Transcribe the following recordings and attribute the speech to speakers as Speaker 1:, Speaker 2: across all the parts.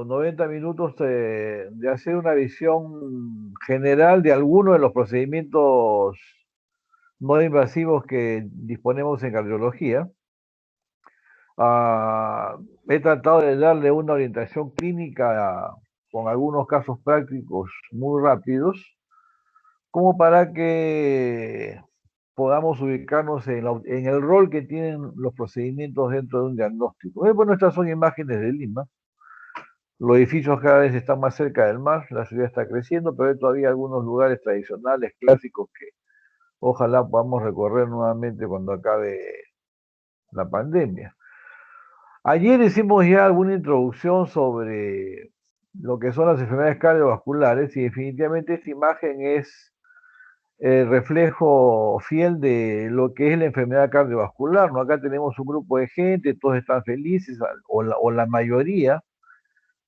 Speaker 1: 90 minutos de hacer una visión general de algunos de los procedimientos no invasivos que disponemos en cardiología. Ah, he tratado de darle una orientación clínica con algunos casos prácticos muy rápidos, como para que podamos ubicarnos en el rol que tienen los procedimientos dentro de un diagnóstico. Bueno, estas son imágenes de Lima. Los edificios cada vez están más cerca del mar, la ciudad está creciendo, pero hay todavía algunos lugares tradicionales, clásicos, que ojalá podamos recorrer nuevamente cuando acabe la pandemia. Ayer hicimos ya alguna introducción sobre lo que son las enfermedades cardiovasculares y definitivamente esta imagen es el reflejo fiel de lo que es la enfermedad cardiovascular, ¿no? Acá tenemos un grupo de gente, todos están felices, o la mayoría.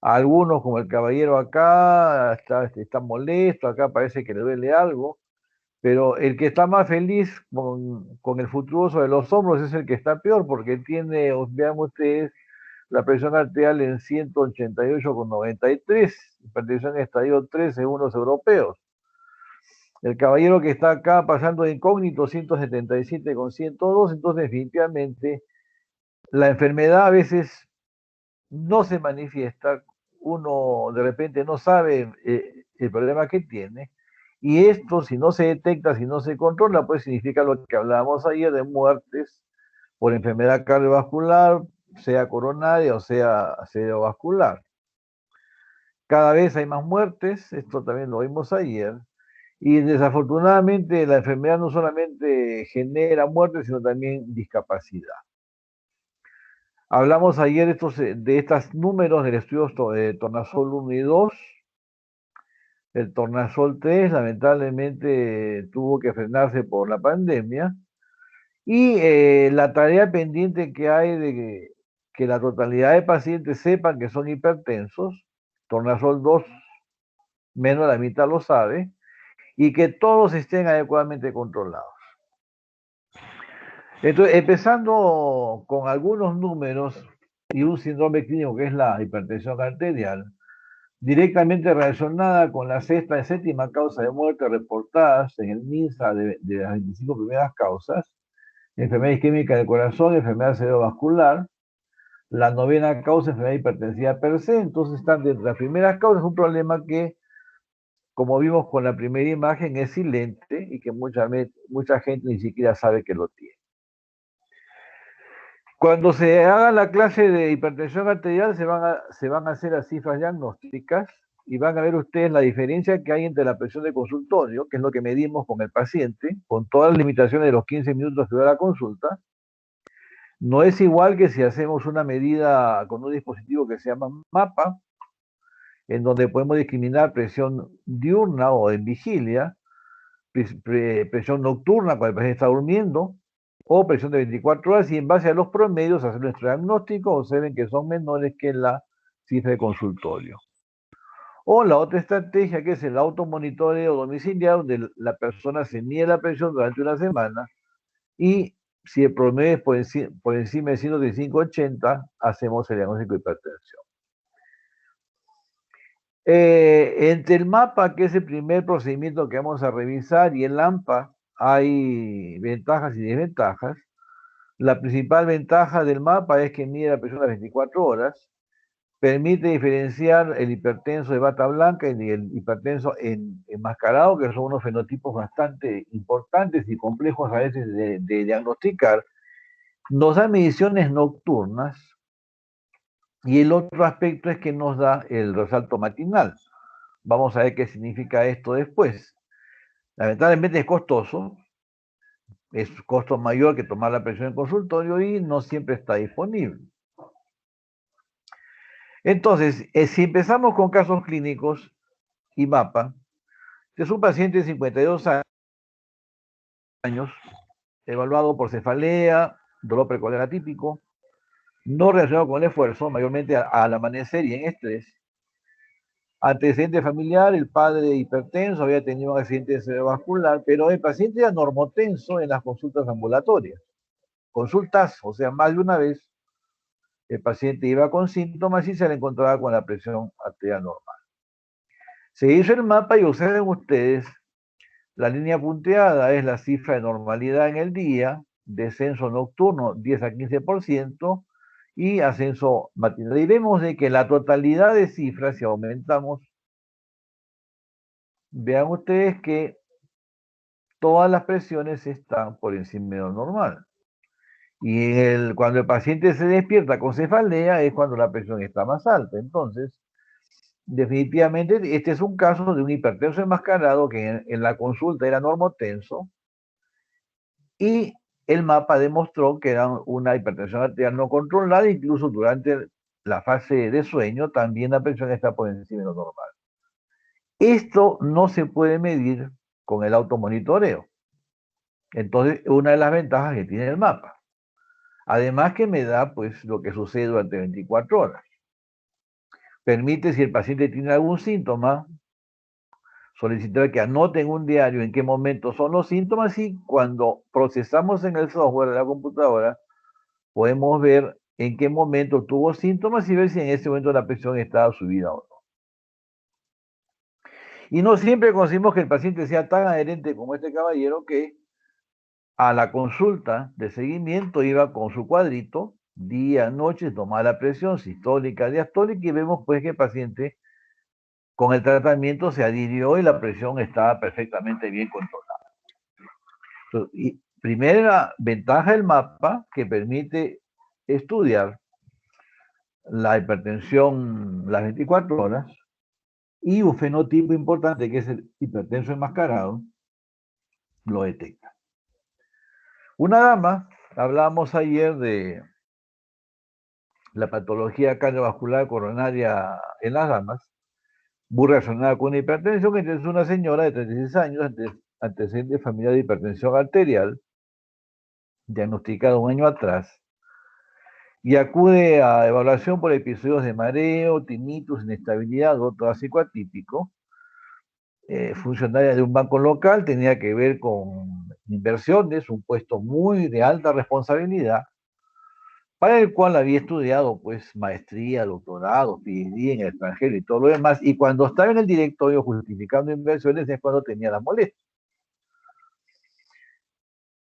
Speaker 1: Algunos, como el caballero acá, está molesto, acá parece que le duele algo, pero el que está más feliz con el fructuoso de los hombros es el que está peor, porque tiene, vean ustedes, la presión arterial en 188,93, hipertensión en estadio 3 según los europeos. El caballero que está acá pasando de incógnito, 177,102, entonces definitivamente la enfermedad a veces no se manifiesta, uno de repente no sabe el problema que tiene, y esto si no se detecta, si no se controla, pues significa lo que hablábamos ayer de muertes por enfermedad cardiovascular, sea coronaria o sea cerebrovascular. Cada vez hay más muertes, esto también lo vimos ayer, y desafortunadamente la enfermedad no solamente genera muerte, sino también discapacidad. Hablamos ayer de estos números del estudio de Tornasol 1 y 2. El Tornasol 3 lamentablemente tuvo que frenarse por la pandemia. Y la tarea pendiente que hay de que la totalidad de pacientes sepan que son hipertensos, Tornasol 2 menos la mitad lo sabe, y que todos estén adecuadamente controlados. Entonces, empezando con algunos números y un síndrome clínico que es la hipertensión arterial, directamente relacionada con la sexta y séptima causa de muerte reportadas en el MINSA de las 25 primeras causas, enfermedad isquémica del corazón, enfermedad cerebrovascular, la novena causa, enfermedad hipertensiva per se. Entonces están dentro de las primeras causas, un problema que, como vimos con la primera imagen, es silente y que mucha gente ni siquiera sabe que lo tiene. Cuando se haga la clase de hipertensión arterial, se van a hacer las cifras diagnósticas y van a ver ustedes la diferencia que hay entre la presión de consultorio, que es lo que medimos con el paciente, con todas las limitaciones de los 15 minutos que dura la consulta. No es igual que si hacemos una medida con un dispositivo que se llama MAPA, en donde podemos discriminar presión diurna o en vigilia, presión nocturna cuando el paciente está durmiendo, o presión de 24 horas, y en base a los promedios hacer nuestro diagnóstico, observen que son menores que la cifra de consultorio. O la otra estrategia, que es el automonitoreo domiciliario, donde la persona se mide la presión durante una semana y si el promedio es por encima de 135/80, hacemos el diagnóstico de hipertensión. Entre el MAPA, que es el primer procedimiento que vamos a revisar, y el AMPA, hay ventajas y desventajas. La principal ventaja del MAPA es que mide la presión a las 24 horas, permite diferenciar el hipertenso de bata blanca y el hipertenso enmascarado, que son unos fenotipos bastante importantes y complejos a veces de diagnosticar. Nos da mediciones nocturnas, y el otro aspecto es que nos da el resalto matinal. Vamos a ver qué significa esto después. Lamentablemente es costoso, es costo mayor que tomar la presión en consultorio y no siempre está disponible. Entonces, si empezamos con casos clínicos y MAPA, es un paciente de 52 años, evaluado por cefalea, dolor precordial atípico, no relacionado con el esfuerzo, mayormente al amanecer y en estrés. Antecedente familiar, el padre hipertenso, había tenido un accidente cerebrovascular, pero el paciente era normotenso en las consultas ambulatorias. Consultas, o sea, más de una vez, El paciente iba con síntomas y se le encontraba con la presión arterial normal. Se hizo el mapa y observen ustedes, la línea punteada es la cifra de normalidad en el día, descenso nocturno 10 a 15% y ascenso matinal. Y vemos de que la totalidad de cifras, si aumentamos, vean ustedes que todas las presiones están por encima de lo normal. Y cuando el paciente se despierta con cefalea es cuando la presión está más alta. Entonces, definitivamente, este es un caso de un hipertenso enmascarado que en la consulta era normotenso y el mapa demostró que era una hipertensión arterial no controlada, incluso durante la fase de sueño también la presión está por encima de lo normal. Esto no se puede medir con el automonitoreo. Entonces, una de las ventajas que tiene el mapa. Además que me da pues lo que sucede durante 24 horas. Permite, si el paciente tiene algún síntoma, solicitar que anoten un diario en qué momento son los síntomas y cuando procesamos en el software de la computadora, podemos ver en qué momento tuvo síntomas y ver si en ese momento la presión estaba subida o no. Y no siempre conseguimos que el paciente sea tan adherente como este caballero que a la consulta de seguimiento iba con su cuadrito, día, noche, tomaba la presión sistólica, diastólica y vemos pues que el paciente con el tratamiento se adhirió y la presión estaba perfectamente bien controlada. Entonces, y primera ventaja del mapa que permite estudiar la hipertensión las 24 horas y un fenotipo importante que es el hipertenso enmascarado lo detecta. Una dama, hablábamos ayer de la patología cardiovascular coronaria en las damas, muy relacionada con la hipertensión, que es una señora de 36 años, antecedente familiar de hipertensión arterial, diagnosticada un año atrás, y acude a evaluación por episodios de mareo, tinnitus, inestabilidad, o torácico atípico. Funcionaria de un banco local, tenía que ver con inversiones, un puesto muy de alta responsabilidad, para el cual había estudiado pues maestría, doctorado, PhD en el extranjero y todo lo demás, y cuando estaba en el directorio justificando inversiones es cuando tenía la molestia.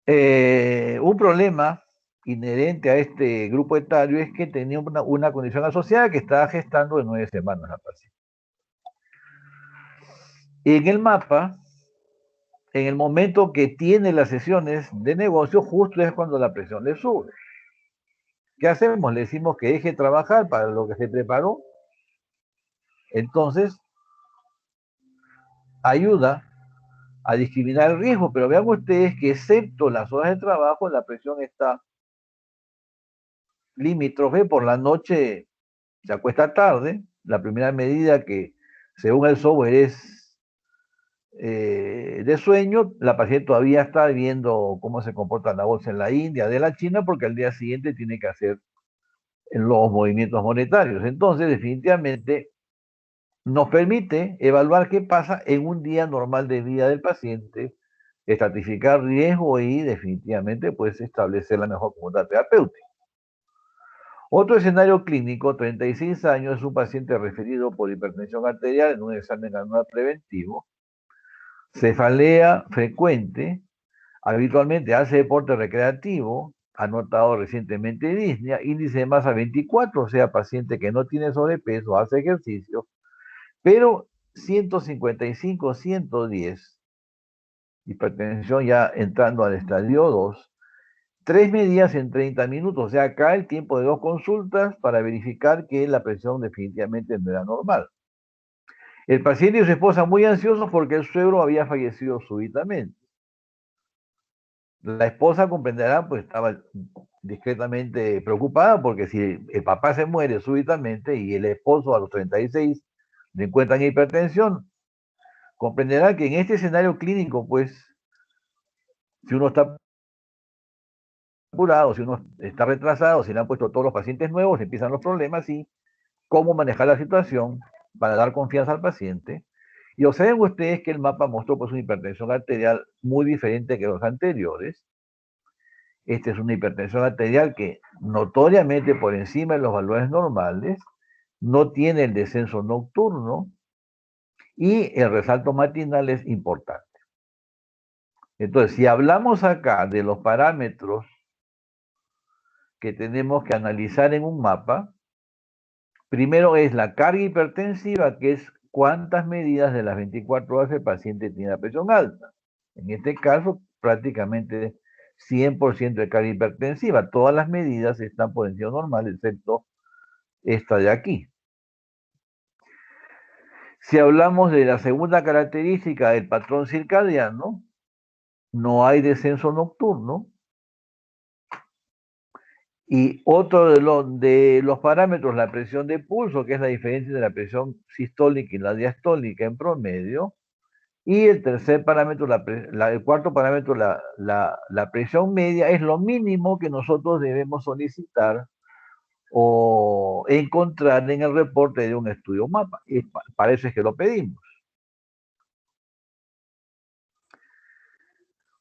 Speaker 1: Un problema inherente a este grupo etario es que tenía una condición asociada que estaba gestando de 9 semanas la paciente. En el mapa, en el momento que tiene las sesiones de negocio, justo es cuando la presión le sube. ¿Qué hacemos? Le decimos que deje trabajar para lo que se preparó. Entonces, ayuda a discriminar el riesgo, pero vean ustedes que excepto las horas de trabajo, la presión está limítrofe. Por la noche se acuesta tarde. La primera medida que, según el software, es de sueño, la paciente todavía está viendo cómo se comporta la bolsa en la India, de la China, porque al día siguiente tiene que hacer los movimientos monetarios. Entonces, definitivamente, nos permite evaluar qué pasa en un día normal de vida del paciente, estratificar riesgo y definitivamente pues establecer la mejor conducta terapéutica. Otro escenario clínico, 36 años, es un paciente referido por hipertensión arterial en un examen anual preventivo, cefalea frecuente, habitualmente hace deporte recreativo, ha notado recientemente disnea, índice de masa 24, o sea, paciente que no tiene sobrepeso, hace ejercicio, pero 155, 110, hipertensión ya entrando al estadio 2, 3 medidas en 30 minutos, o sea, acá el tiempo de 2 consultas para verificar que la presión definitivamente no era normal. El paciente y su esposa muy ansiosos porque el suegro había fallecido súbitamente. La esposa comprenderá, pues estaba discretamente preocupada porque si el papá se muere súbitamente y el esposo a los 36 le encuentran hipertensión, comprenderá que en este escenario clínico, pues, si uno está apurado, si uno está retrasado, si le han puesto todos los pacientes nuevos, empiezan los problemas y cómo manejar la situación para dar confianza al paciente. Y observen ustedes que el mapa mostró pues una hipertensión arterial muy diferente que los anteriores Esta es una hipertensión arterial que notoriamente por encima de los valores normales, no tiene el descenso nocturno y el resalto matinal es importante. Entonces, si hablamos acá de los parámetros que tenemos que analizar en un mapa, primero es la carga hipertensiva, que es cuántas medidas de las 24 horas el paciente tiene la presión alta. En este caso, prácticamente 100% de carga hipertensiva. Todas las medidas están por encima normal, excepto esta de aquí. Si hablamos de la segunda característica del patrón circadiano, no hay descenso nocturno. Y otro de los parámetros, la presión de pulso, que es la diferencia de la presión sistólica y la diastólica en promedio. Y el tercer parámetro, el cuarto parámetro, la presión media, es lo mínimo que nosotros debemos solicitar o encontrar en el reporte de un estudio mapa. Y parece que lo pedimos.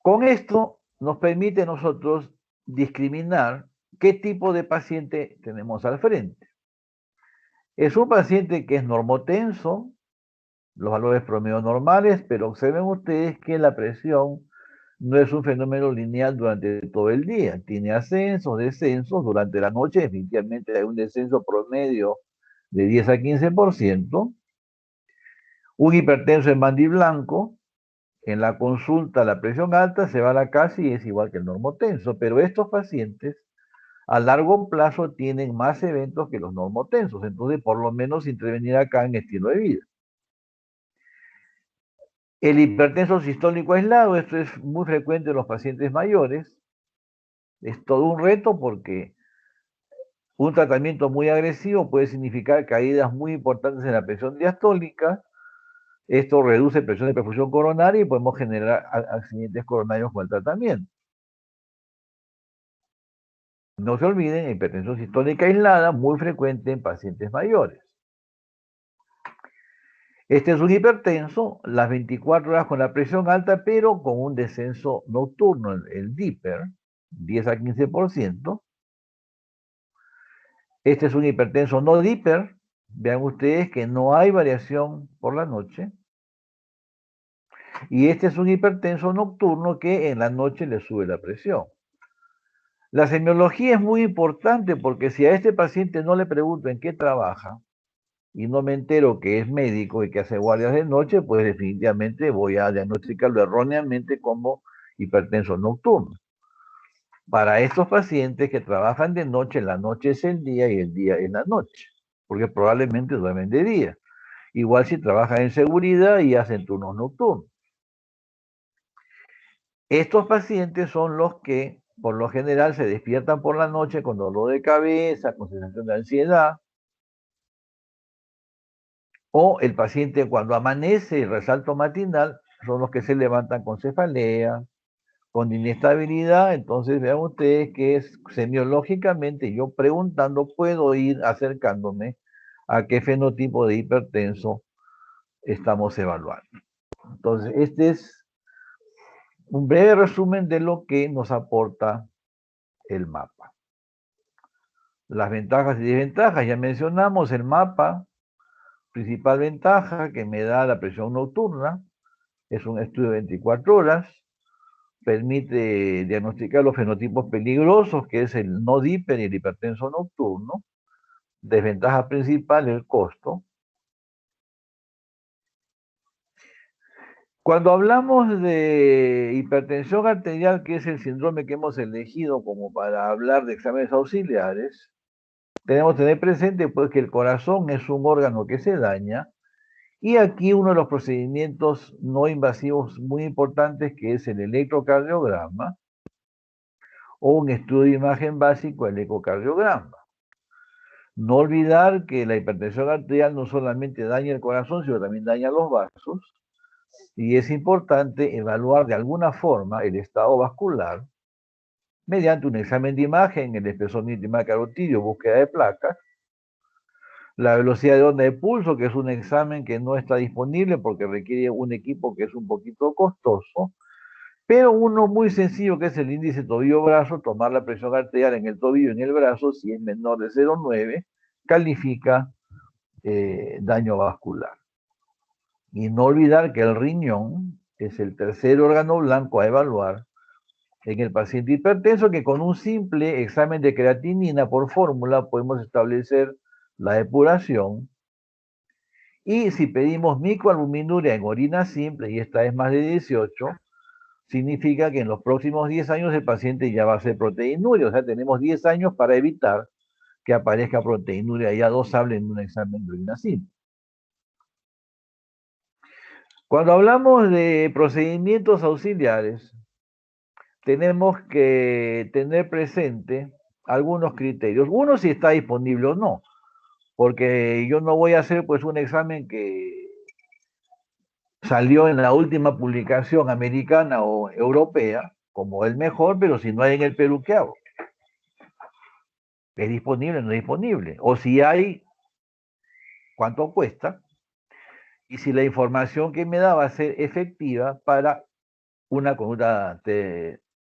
Speaker 1: Con esto nos permite a nosotros discriminar qué tipo de paciente tenemos al frente. Es un paciente que es normotenso, los valores promedio normales, pero observen ustedes que la presión no es un fenómeno lineal durante todo el día. Tiene ascensos, descensos. Durante la noche definitivamente hay un descenso promedio de 10 a 15%. Un hipertenso en bandiblanco, en la consulta la presión alta se va a la casa y es igual que el normotenso, pero estos pacientes a largo plazo tienen más eventos que los normotensos, entonces por lo menos intervenir acá en estilo de vida. El hipertenso sistólico aislado, esto es muy frecuente en los pacientes mayores, es todo un reto porque un tratamiento muy agresivo puede significar caídas muy importantes en la presión diastólica. Esto reduce presión de perfusión coronaria y podemos generar accidentes coronarios con el tratamiento. No se olviden, hipertensión sistólica aislada, muy frecuente en pacientes mayores. Este es un hipertenso, las 24 horas con la presión alta, pero con un descenso nocturno, el DIPER, 10 a 15%. Este es un hipertenso no DIPER. Vean ustedes que no hay variación por la noche. Y este es un hipertenso nocturno que en la noche le sube la presión. La semiología es muy importante porque si a este paciente no le pregunto en qué trabaja y no me entero que es médico y que hace guardias de noche, pues definitivamente voy a diagnosticarlo erróneamente como hipertenso nocturno. Para estos pacientes que trabajan de noche, la noche es el día y el día es la noche, porque probablemente duermen de día. Igual si trabajan en seguridad y hacen turnos nocturnos. Estos pacientes son los que, por lo general, se despiertan por la noche con dolor de cabeza, con sensación de ansiedad, o el paciente cuando amanece el resalto matinal, son los que se levantan con cefalea, con inestabilidad. Entonces vean ustedes que es semiológicamente, yo preguntando puedo ir acercándome a qué fenotipo de hipertenso estamos evaluando. Entonces, este es un breve resumen de lo que nos aporta el mapa. Las ventajas y desventajas, ya mencionamos el mapa. Principal ventaja que me da la presión nocturna, es un estudio de 24 horas, permite diagnosticar los fenotipos peligrosos, que es el no DIPER y el hipertenso nocturno. Desventaja principal, el costo. Cuando hablamos de hipertensión arterial, que es el síndrome que hemos elegido como para hablar de exámenes auxiliares, tenemos que tener presente pues, que el corazón es un órgano que se daña, y aquí uno de los procedimientos no invasivos muy importantes, que es el electrocardiograma, o un estudio de imagen básico, el ecocardiograma. No olvidar que la hipertensión arterial no solamente daña el corazón, sino también daña los vasos, y es importante evaluar de alguna forma el estado vascular mediante un examen de imagen, el espesor mínimo carotidio, búsqueda de placas, la velocidad de onda de pulso, que es un examen que no está disponible porque requiere un equipo que es un poquito costoso, Pero uno muy sencillo, que es el índice tobillo-brazo, tomar la presión arterial en el tobillo y en el brazo, si es menor de 0,9, califica daño vascular. Y no olvidar que el riñón es el tercer órgano blanco a evaluar en el paciente hipertenso, que con un simple examen de creatinina por fórmula podemos establecer la depuración. Y si pedimos microalbuminuria en orina simple, y esta es más de 18, significa que en los próximos 10 años el paciente ya va a ser proteinuria. O sea, tenemos 10 años para evitar que aparezca proteinuria ya dosable en un examen de orina simple. Cuando hablamos de procedimientos auxiliares, tenemos que tener presente algunos criterios. Uno, si está disponible o no, porque yo no voy a hacer pues un examen que salió en la última publicación americana o europea como el mejor, pero si no hay en el Perú, ¿qué hago? ¿Es disponible o no es disponible? O si hay, ¿cuánto cuesta? Y si la información que me da va a ser efectiva para una conducta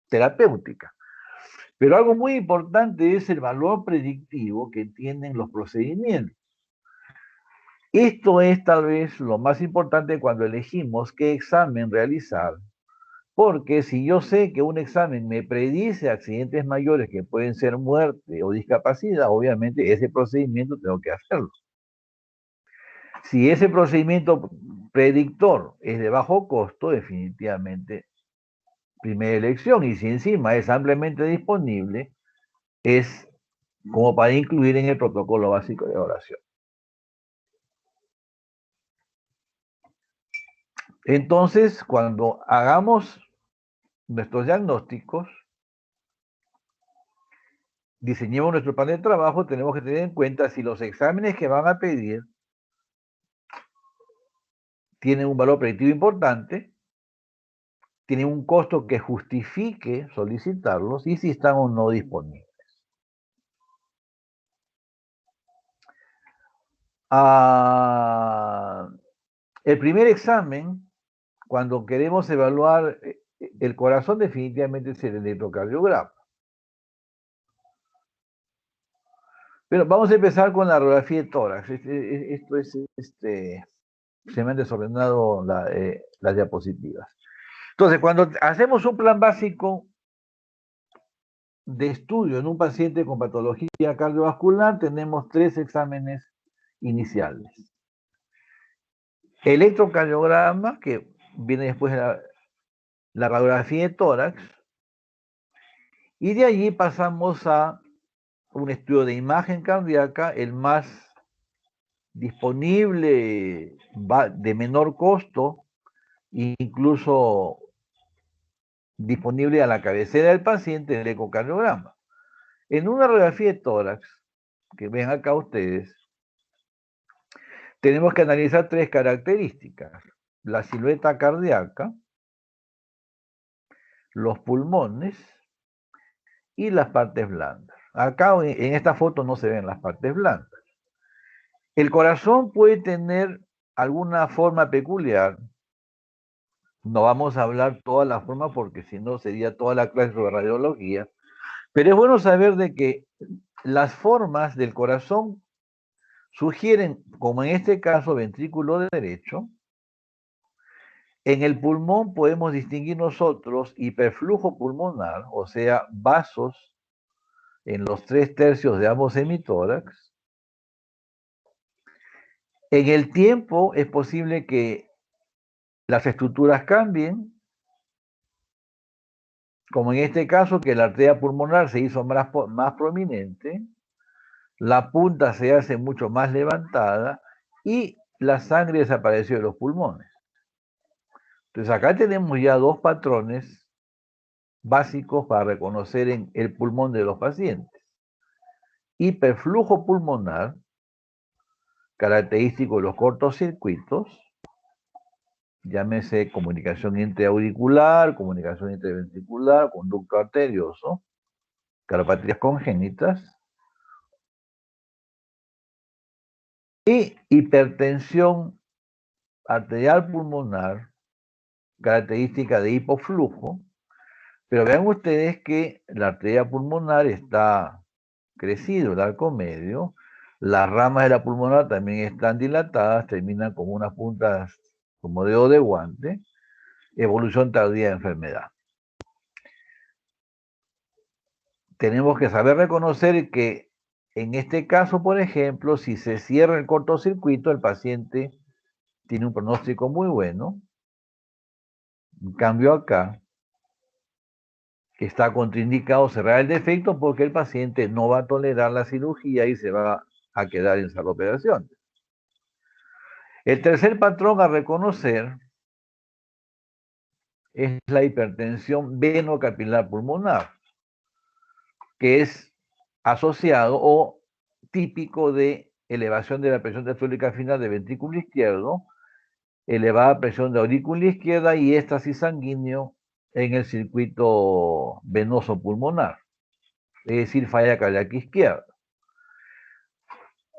Speaker 1: terapéutica. Pero algo muy importante es el valor predictivo que tienen los procedimientos. Esto es tal vez lo más importante cuando elegimos qué examen realizar, porque si yo sé que un examen me predice accidentes mayores que pueden ser muerte o discapacidad, obviamente ese procedimiento tengo que hacerlo. Si ese procedimiento predictor es de bajo costo, definitivamente primera elección, y si encima es ampliamente disponible, es como para incluir en el protocolo básico de oración. Entonces, cuando hagamos nuestros diagnósticos, diseñemos nuestro plan de trabajo, tenemos que tener en cuenta si los exámenes que van a pedir tienen un valor predictivo importante, tienen un costo que justifique solicitarlos y si están o no disponibles. El primer examen, cuando queremos evaluar el corazón, definitivamente es el electrocardiograma. Pero vamos a empezar con la radiografía de tórax. Esto es, se me han desordenado las diapositivas. Entonces, cuando hacemos un plan básico de estudio en un paciente con patología cardiovascular, tenemos 3 exámenes iniciales. Electrocardiograma, que viene después de la radiografía de tórax, y de allí pasamos a un estudio de imagen cardíaca, el más disponible, de menor costo, incluso disponible a la cabecera del paciente, el ecocardiograma. En una radiografía de tórax, que ven acá ustedes, tenemos que analizar 3 características: la silueta cardíaca, los pulmones y las partes blandas. Acá en esta foto no se ven las partes blandas. El corazón puede tener alguna forma peculiar. No vamos a hablar toda la forma porque si no sería toda la clase sobre radiología. Pero es bueno saber de que las formas del corazón sugieren, como en este caso, ventrículo derecho. En el pulmón podemos distinguir nosotros hiperflujo pulmonar, o sea, vasos en los 3/3 de ambos hemitórax. En el tiempo es posible que las estructuras cambien, como en este caso que la arteria pulmonar se hizo más prominente, la punta se hace mucho más levantada y la sangre desapareció de los pulmones. Entonces acá tenemos ya 2 patrones básicos para reconocer en el pulmón de los pacientes. Hiperflujo pulmonar, característico de los cortocircuitos, llámese comunicación intraauricular, comunicación interventricular, conducto arterioso, cardiopatías congénitas, y hipertensión arterial pulmonar, característica de hipoflujo, Pero vean ustedes que la arteria pulmonar está crecido, el arco medio, las ramas de la pulmonar también están dilatadas, terminan como unas puntas como dedo de guante, evolución tardía de enfermedad. Tenemos que saber reconocer que en este caso, por ejemplo, si se cierra el cortocircuito, el paciente tiene un pronóstico muy bueno. En cambio acá está contraindicado cerrar el defecto porque el paciente no va a tolerar la cirugía y se va a quedar en sala de operación. El tercer patrón a reconocer es la hipertensión venocapilar pulmonar, que es asociado o típico de elevación de la presión diastólica final del ventrículo izquierdo, elevada presión de aurícula izquierda y éxtasis sanguíneo en el circuito venoso pulmonar, es decir, falla cardíaca izquierda.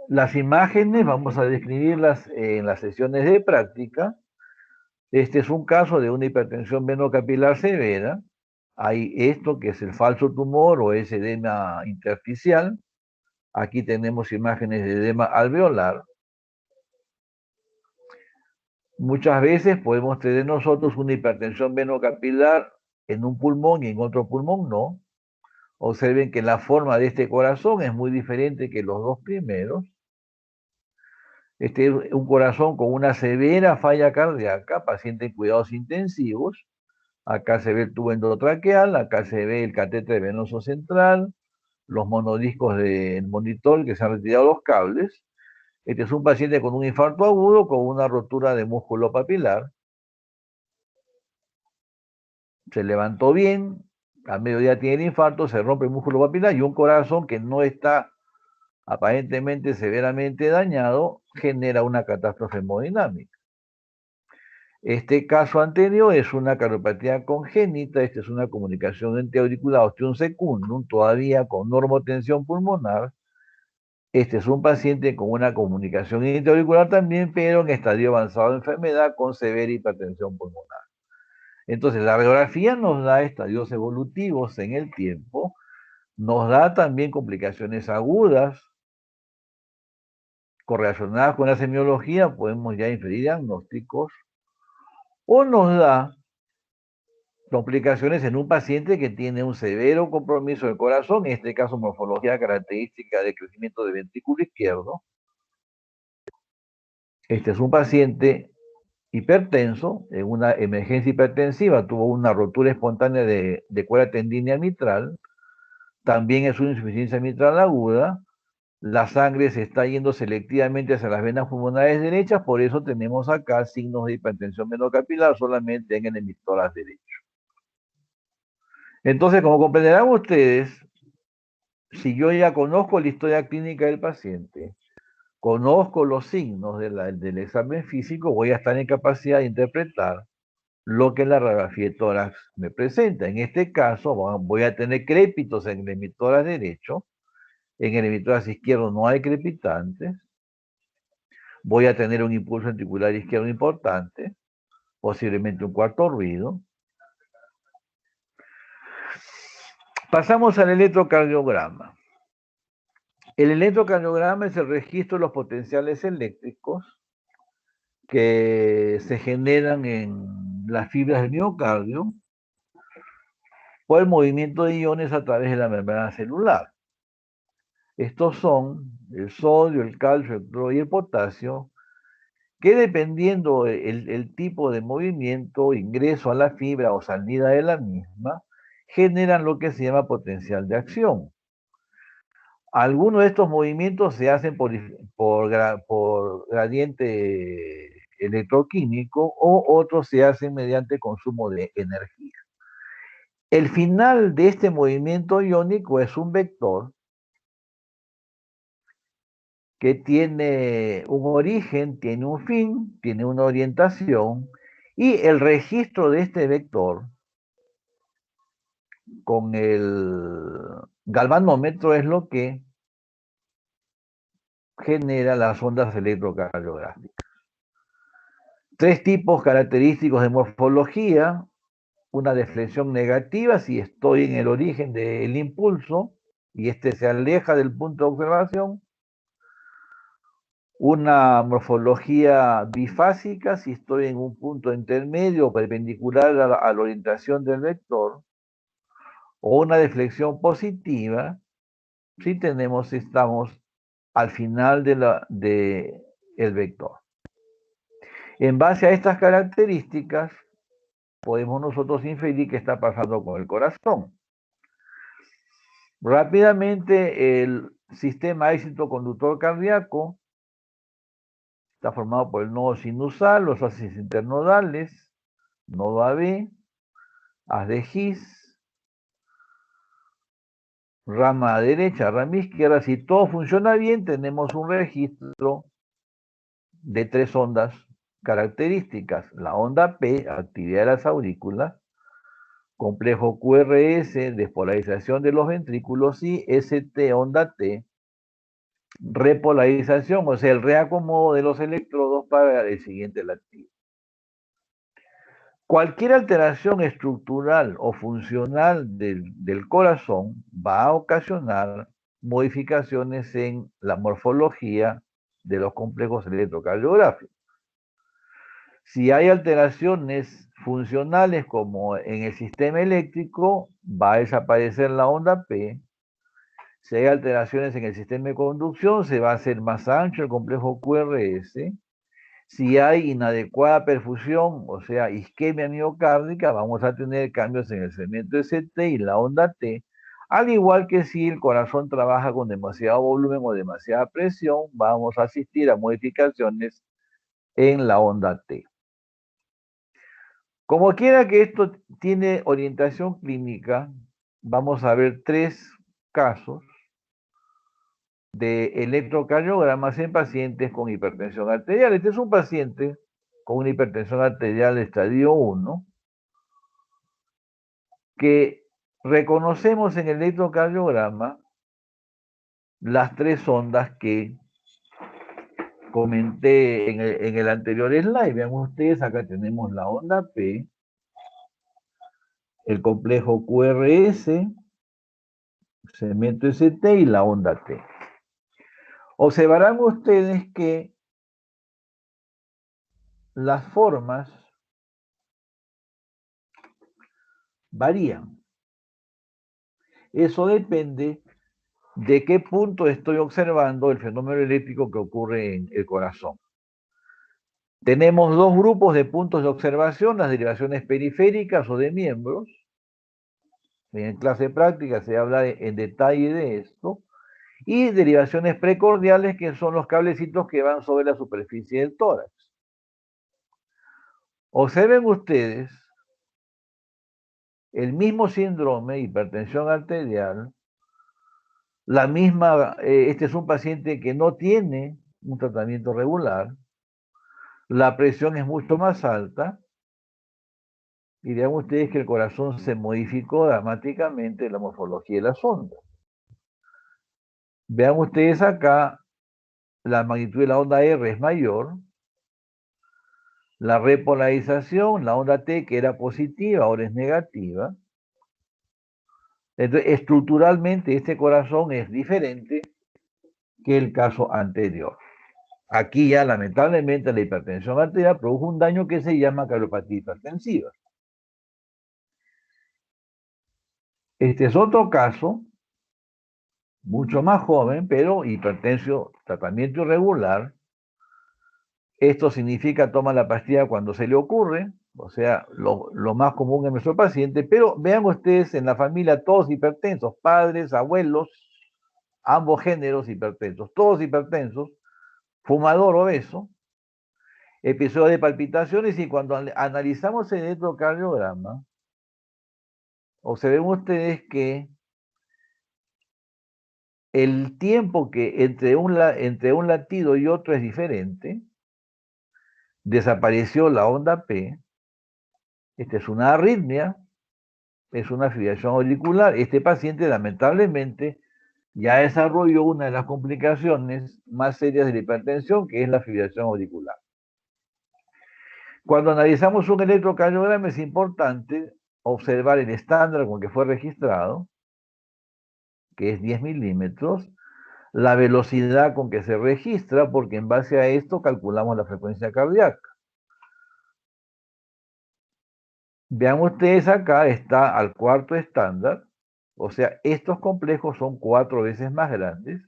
Speaker 1: Las imágenes vamos a describirlas en las sesiones de práctica. Este es un caso de una hipertensión venocapilar severa. Hay esto que es el falso tumor o es edema intersticial. Aquí tenemos imágenes de edema alveolar. Muchas veces podemos tener nosotros una hipertensión venocapilar en un pulmón y en otro pulmón no. Observen que la forma de este corazón es muy diferente que los dos primeros. Este es un corazón con una severa falla cardíaca, paciente en cuidados intensivos. Acá se ve el tubo endotraqueal, acá se ve el catéter venoso central, los monodiscos del monitor que se han retirado los cables. Este es un paciente con un infarto agudo, con una rotura de músculo papilar. Se levantó bien, a mediodía tiene el infarto, se rompe el músculo papilar y un corazón que no está aparentemente severamente dañado genera una catástrofe hemodinámica. Este caso anterior es una cardiopatía congénita, esta es una comunicación intra-auricular ostium secundum, todavía con normotensión pulmonar. Este es un paciente con una comunicación intra-auricular también, pero en estadio avanzado de enfermedad con severa hipertensión pulmonar. Entonces, la radiografía nos da estadios evolutivos en el tiempo, nos da también complicaciones agudas correlacionadas con la semiología, podemos ya inferir diagnósticos, o nos da complicaciones en un paciente que tiene un severo compromiso del corazón, en este caso morfología característica de crecimiento del ventrículo izquierdo. Este es un paciente hipertenso, en una emergencia hipertensiva, tuvo una rotura espontánea de cuerda tendínea mitral, también es una insuficiencia mitral aguda, la sangre se está yendo selectivamente hacia las venas pulmonares derechas, por eso tenemos acá signos de hipertensión venocapilar solamente en el emisoras derecho. Entonces, como comprenderán ustedes, si yo ya conozco la historia clínica del paciente, conozco los signos del examen físico, voy a estar en capacidad de interpretar lo que la radiografía de tórax me presenta. En este caso, voy a tener crépitos en el emisoras derecho, en el emisoras izquierdo no hay crepitantes, voy a tener un impulso ventricular izquierdo importante, posiblemente un cuarto ruido. Pasamos al electrocardiograma. El electrocardiograma es el registro de los potenciales eléctricos que se generan en las fibras del miocardio por el movimiento de iones a través de la membrana celular. Estos son el sodio, el calcio, el cloro y el potasio, que dependiendo el tipo de movimiento, ingreso a la fibra o salida de la misma, generan lo que se llama potencial de acción. Algunos de estos movimientos se hacen por gradiente electroquímico o otros se hacen mediante consumo de energía. El final de este movimiento iónico es un vector que tiene un origen, tiene un fin, tiene una orientación y el registro de este vector con el galvanómetro es lo que genera las ondas electrocardiográficas. Tres tipos característicos de morfología: una deflexión negativa si estoy en el origen del impulso y este se aleja del punto de observación, una morfología bifásica si estoy en un punto intermedio perpendicular a la orientación del vector, o una deflexión positiva si estamos al final de el vector. En base a estas características, podemos nosotros inferir qué está pasando con el corazón. Rápidamente, el sistema éxito conductor cardíaco está formado por el nodo sinusal, los haces internodales, nodo AB, haz de His, rama derecha, rama izquierda. Si todo funciona bien, tenemos un registro de 3 ondas características: la onda P, actividad de las aurículas; complejo QRS, despolarización de los ventrículos; y ST, onda T, repolarización, o sea, el reacomodo de los electrodos para el siguiente latido. Cualquier alteración estructural o funcional del corazón va a ocasionar modificaciones en la morfología de los complejos electrocardiográficos. Si hay alteraciones funcionales como en el sistema eléctrico, va a desaparecer la onda P. Si hay alteraciones en el sistema de conducción, se va a hacer más ancho el complejo QRS. Si hay inadecuada perfusión, o sea, isquemia miocárdica, vamos a tener cambios en el segmento ST y la onda T, al igual que si el corazón trabaja con demasiado volumen o demasiada presión, vamos a asistir a modificaciones en la onda T. Como quiera que esto tiene orientación clínica, vamos a ver 3 casos de electrocardiogramas en pacientes con hipertensión arterial. Este es un paciente con una hipertensión arterial de estadio 1, que reconocemos en el electrocardiograma las 3 ondas que comenté en el anterior slide. Vean ustedes, acá tenemos la onda P, el complejo QRS, segmento ST y la onda T. Observarán ustedes que las formas varían. Eso depende de qué punto estoy observando el fenómeno eléctrico que ocurre en el corazón. Tenemos 2 grupos de puntos de observación: las derivaciones periféricas o de miembros. En clase práctica se habla en detalle de esto. Y derivaciones precordiales, que son los cablecitos que van sobre la superficie del tórax. Observen ustedes el mismo síndrome, hipertensión arterial, este es un paciente que no tiene un tratamiento regular, la presión es mucho más alta, y vean ustedes que el corazón se modificó dramáticamente la morfología de las ondas. Vean ustedes acá, la magnitud de la onda R es mayor, la repolarización, la onda T, que era positiva, ahora es negativa. Entonces, estructuralmente este corazón es diferente que el caso anterior. Aquí ya lamentablemente la hipertensión arterial produjo un daño que se llama cardiopatía hipertensiva. Este es otro caso, mucho más joven, pero hipertenso, tratamiento irregular. Esto significa toma la pastilla cuando se le ocurre, o sea, lo más común en nuestro paciente. Pero vean ustedes en la familia todos hipertensos, padres, abuelos, ambos géneros hipertensos, todos hipertensos, fumador obeso, episodio de palpitaciones. Y cuando analizamos el electrocardiograma, observen ustedes que el tiempo que entre un latido y otro es diferente. Desapareció la onda P. Esta es una arritmia, es una fibrilación auricular. Este paciente lamentablemente ya desarrolló una de las complicaciones más serias de la hipertensión, que es la fibrilación auricular. Cuando analizamos un electrocardiograma es importante observar el estándar con que fue registrado, que es 10 milímetros, la velocidad con que se registra, porque en base a esto calculamos la frecuencia cardíaca. Vean ustedes acá, está al cuarto estándar, o sea, estos complejos son 4 veces más grandes.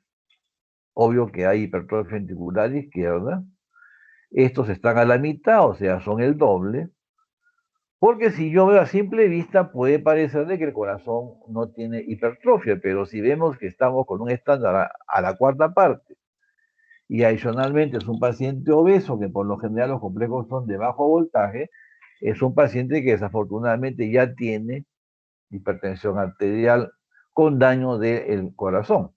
Speaker 1: Obvio que hay hipertrofia ventricular izquierda. Estos están a la mitad, o sea, son el doble. Porque si yo veo a simple vista, puede parecer de que el corazón no tiene hipertrofia, pero si vemos que estamos con un estándar a la cuarta parte, y adicionalmente es un paciente obeso, que por lo general los complejos son de bajo voltaje, es un paciente que desafortunadamente ya tiene hipertensión arterial con daño del corazón.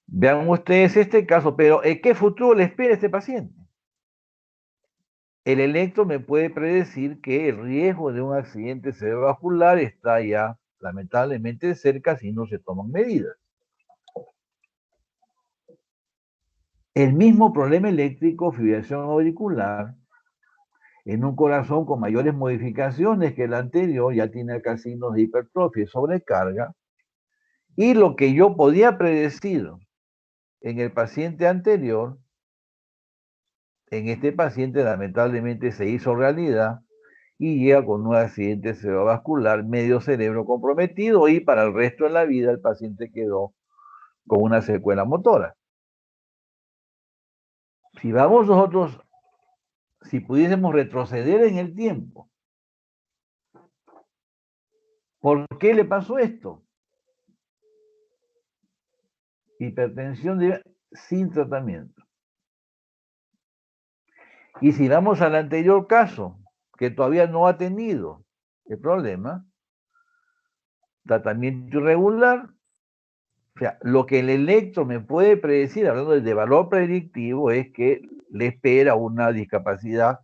Speaker 1: Vean ustedes este caso, pero ¿qué futuro le espera a este paciente? El electro me puede predecir que el riesgo de un accidente cerebrovascular está ya lamentablemente cerca si no se toman medidas. El mismo problema eléctrico, fibrilación auricular, en un corazón con mayores modificaciones que el anterior, ya tiene acá signos de hipertrofia y sobrecarga, y lo que yo podía predecir en el paciente anterior, en este paciente lamentablemente se hizo realidad y llega con un accidente cerebrovascular, medio cerebro comprometido, y para el resto de la vida el paciente quedó con una secuela motora. Si vamos nosotros, si pudiésemos retroceder en el tiempo, ¿por qué le pasó esto? Hipertensión sin tratamiento. Y si vamos al anterior caso, que todavía no ha tenido el problema, tratamiento irregular, o sea, lo que el electro me puede predecir, hablando de valor predictivo, es que le espera una discapacidad.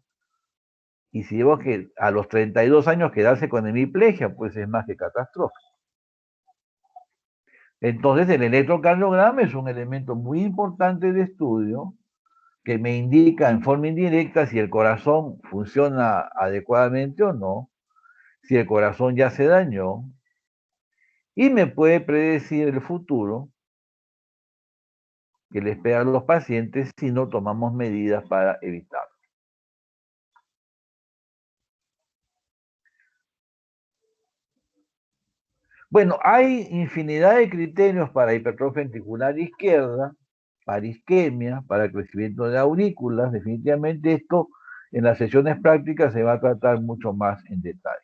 Speaker 1: Y si vemos que a los 32 años quedarse con hemiplegia, pues es más que catastrófico. Entonces, el electrocardiograma es un elemento muy importante de estudio que me indica en forma indirecta si el corazón funciona adecuadamente o no, si el corazón ya se dañó, y me puede predecir el futuro que le espera a los pacientes si no tomamos medidas para evitarlo. Bueno, hay infinidad de criterios para hipertrofia ventricular izquierda, para isquemia, para crecimiento de aurículas. Definitivamente esto en las sesiones prácticas se va a tratar mucho más en detalle.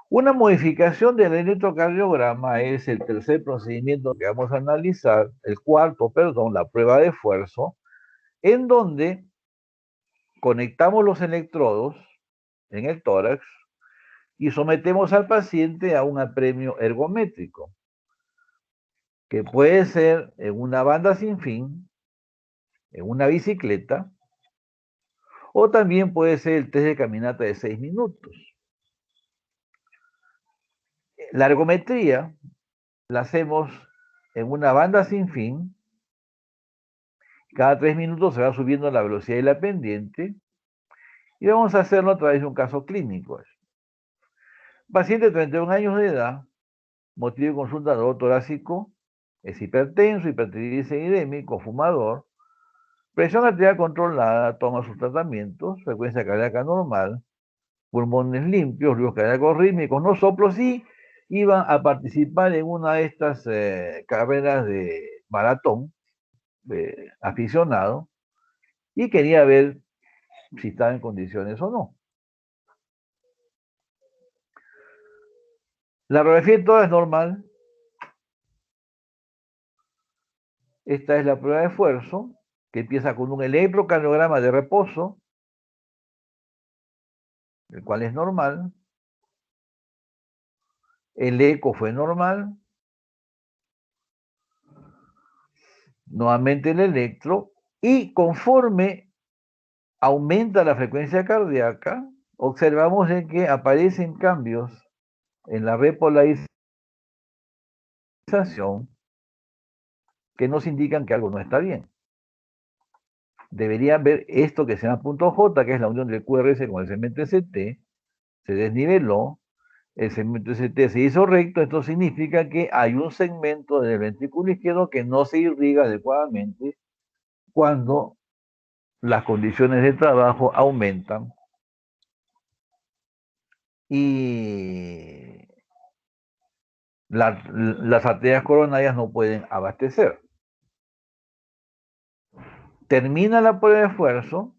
Speaker 1: Una modificación del electrocardiograma es el tercer procedimiento que vamos a analizar, el cuarto, perdón, la prueba de esfuerzo, en donde conectamos los electrodos en el tórax y sometemos al paciente a un apremio ergométrico, que puede ser en una banda sin fin, en una bicicleta, o también puede ser el test de caminata de 6 minutos. La ergometría la hacemos en una banda sin fin. Cada 3 minutos se va subiendo la velocidad de la pendiente y vamos a hacerlo a través de un caso clínico. Paciente de 31 años de edad, motivo de consulta, dolor torácico, es hipertenso, hipertriglicemidémico, fumador, presión arterial controlada, toma sus tratamientos, frecuencia cardíaca normal, pulmones limpios, ritmos cardíacos rítmicos, no soplos, y iban a participar en una de estas carreras de maratón aficionado, y quería ver si estaba en condiciones o no. La radiografía de tórax es normal. Esta es la prueba de esfuerzo, que empieza con un electrocardiograma de reposo, el cual es normal. El eco fue normal. Nuevamente el electro. Y conforme aumenta la frecuencia cardíaca, observamos en que aparecen cambios en la repolarización que nos indican que algo no está bien. Deberían ver esto que se llama punto J, que es la unión del QRS con el segmento ST, se desniveló, el segmento ST se hizo recto, esto significa que hay un segmento del ventrículo izquierdo que no se irriga adecuadamente cuando las condiciones de trabajo aumentan y las arterias coronarias no pueden abastecer. Termina la prueba de esfuerzo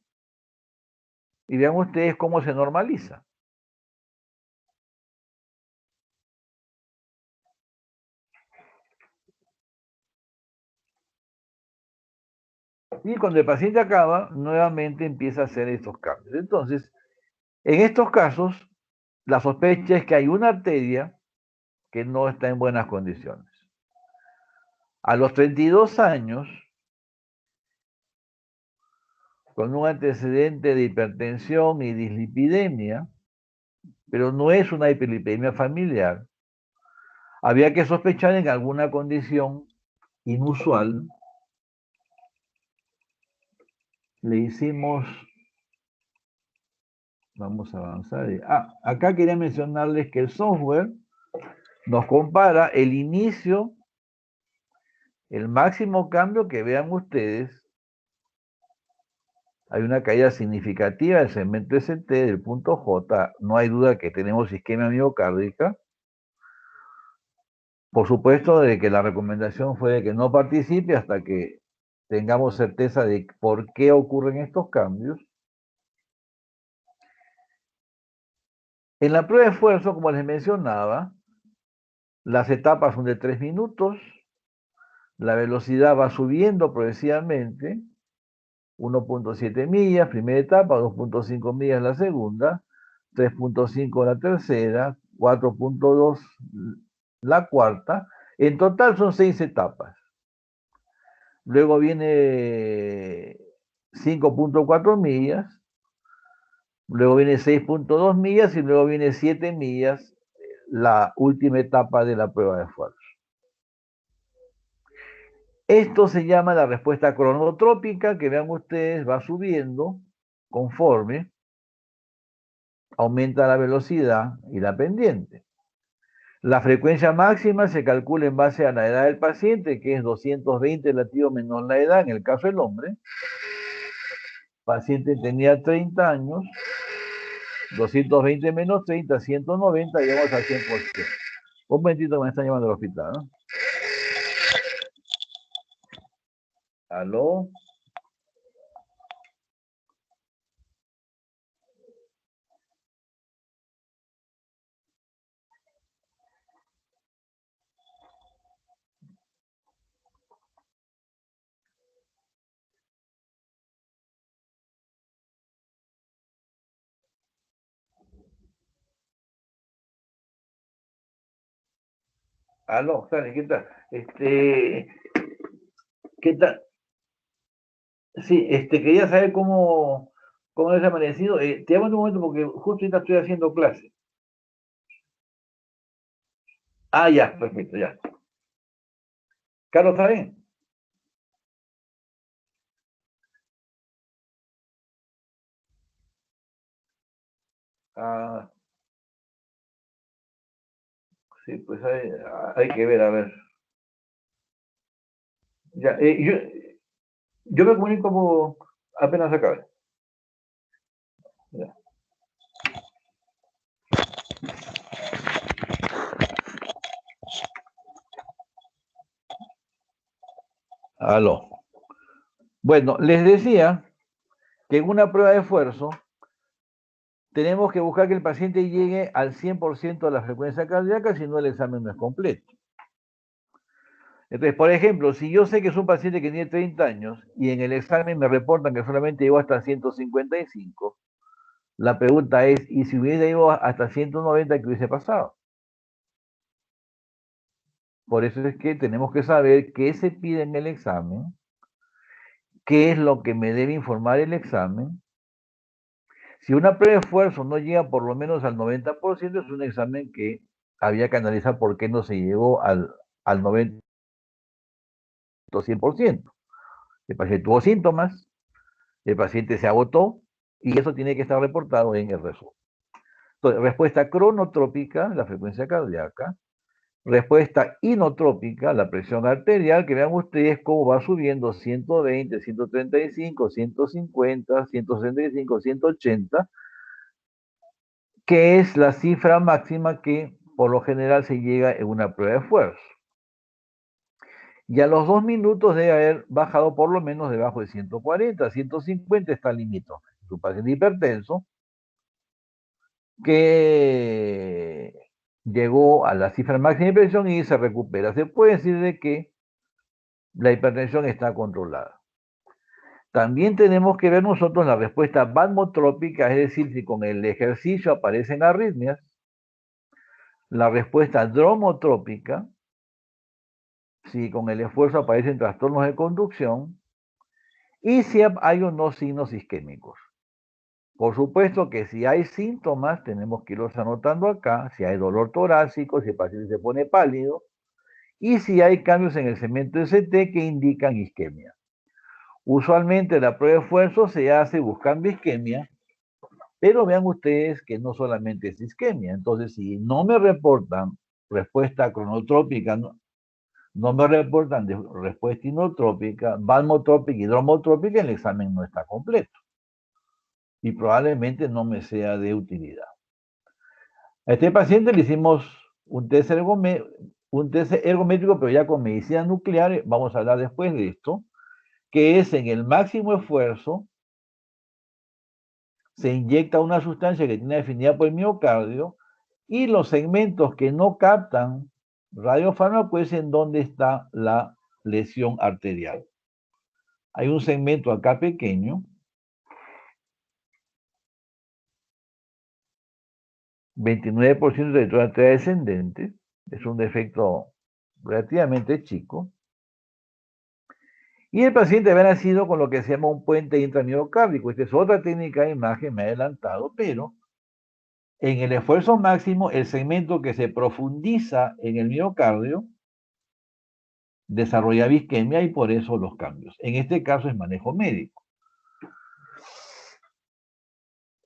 Speaker 1: y vean ustedes cómo se normaliza. Y cuando el paciente acaba, nuevamente empieza a hacer estos cambios. Entonces, en estos casos, la sospecha es que hay una arteria que no está en buenas condiciones. A los 32 años, con un antecedente de hipertensión y dislipidemia, pero no es una hiperlipidemia familiar, había que sospechar en alguna condición inusual. Le hicimos, vamos a avanzar. Acá quería mencionarles que el software nos compara el inicio, el máximo cambio que vean ustedes. Hay una caída significativa del segmento ST del punto J. No hay duda que tenemos isquemia miocárdica. Por supuesto, de que la recomendación fue de que no participe hasta que tengamos certeza de por qué ocurren estos cambios. En la prueba de esfuerzo, como les mencionaba, las etapas son de 3 minutos, la velocidad va subiendo progresivamente, 1.7 millas, primera etapa, 2.5 millas la segunda, 3.5 la tercera, 4.2 la cuarta. En total son 6 etapas. Luego viene 5.4 millas, luego viene 6.2 millas y luego viene 7 millas, la última etapa de la prueba de esfuerzo. Esto se llama la respuesta cronotrópica, que vean ustedes va subiendo conforme aumenta la velocidad y la pendiente. La frecuencia máxima se calcula en base a la edad del paciente, que es 220 latidos menos la edad, en el caso del hombre. El paciente tenía 30 años, 220 menos 30, 190, llegamos al 100%. Un momentito, me están llamando al hospital, ¿no? ¿Aló? Aló, Sani, ¿qué tal? ¿Qué tal? Sí, quería saber cómo has amanecido. Te llamo en un momento porque justo ahorita estoy haciendo clase. Ah, ya, perfecto, ya. Carlos, ¿está bien? Ah, sí, pues hay que ver, a ver. Ya, yo me comunico como apenas acabe. Ya. Aló. Bueno, les decía que en una prueba de esfuerzo tenemos que buscar que el paciente llegue al 100% de la frecuencia cardíaca, si no el examen no es completo. Entonces, por ejemplo, si yo sé que es un paciente que tiene 30 años y en el examen me reportan que solamente llegó hasta 155, la pregunta es, ¿y si hubiera llegado hasta 190, qué hubiese pasado? Por eso es que tenemos que saber qué se pide en el examen, qué es lo que me debe informar el examen. Si una prueba de esfuerzo no llega por lo menos al 90%, es un examen que había que analizar por qué no se llegó al 90 o 100%. El paciente tuvo síntomas, el paciente se agotó y eso tiene que estar reportado en el resumen. respuesta cronotrópica, la frecuencia cardíaca, respuesta inotrópica, la presión arterial, que vean ustedes cómo va subiendo 120, 135, 150, 165, 180, que es la cifra máxima que por lo general se llega en una prueba de esfuerzo. Y a los 2 minutos debe haber bajado por lo menos debajo de 140, 150 está el límite. Un paciente hipertenso que llegó a la cifra máxima de presión y se recupera. Se puede decir de que la hipertensión está controlada. También tenemos que ver nosotros la respuesta basmotrópica, es decir, si con el ejercicio aparecen arritmias, la respuesta dromotrópica, si con el esfuerzo aparecen trastornos de conducción, y si hay unos signos isquémicos. Por supuesto que si hay síntomas, tenemos que irlos anotando acá, si hay dolor torácico, si el paciente se pone pálido, y si hay cambios en el segmento ST que indican isquemia. Usualmente la prueba de esfuerzo se hace buscando isquemia, pero vean ustedes que no solamente es isquemia. Entonces, si no me reportan respuesta cronotrópica, no me reportan respuesta inotrópica, basmotrópica y dromotrópica, el examen no está completo. Y probablemente no me sea de utilidad. A este paciente le hicimos un test ergométrico, pero ya con medicina nuclear, vamos a hablar después de esto, que es en el máximo esfuerzo, se inyecta una sustancia que tiene afinidad por el miocardio y los segmentos que no captan radiofármaco es en donde está la lesión arterial. Hay un segmento acá pequeño, 29% de trayectoria arterial descendente, es un defecto relativamente chico, y el paciente había nacido con lo que se llama un puente intramiocárdico. Esta es otra técnica de imagen, me he adelantado, pero en el esfuerzo máximo, el segmento que se profundiza en el miocardio desarrolla isquemia y por eso los cambios. En este caso es manejo médico.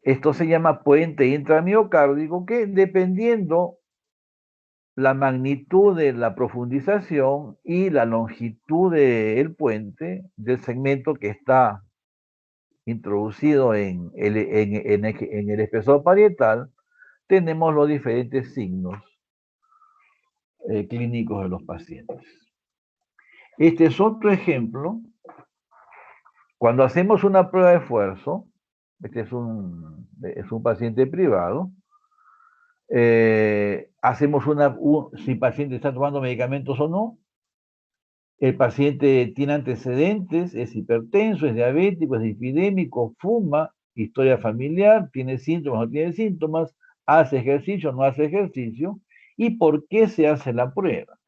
Speaker 1: Esto se llama puente intramiocárdico que dependiendo la magnitud de la profundización y la longitud del puente, del segmento que está introducido en el espesor parietal, tenemos los diferentes signos clínicos de los pacientes. Este es otro ejemplo. Cuando hacemos una prueba de esfuerzo, este es un paciente privado, hacemos si el paciente está tomando medicamentos o no, el paciente tiene antecedentes, es hipertenso, es diabético, es epidémico, fuma, historia familiar, tiene síntomas o no tiene síntomas, hace ejercicio o no hace ejercicio, y por qué se hace la prueba.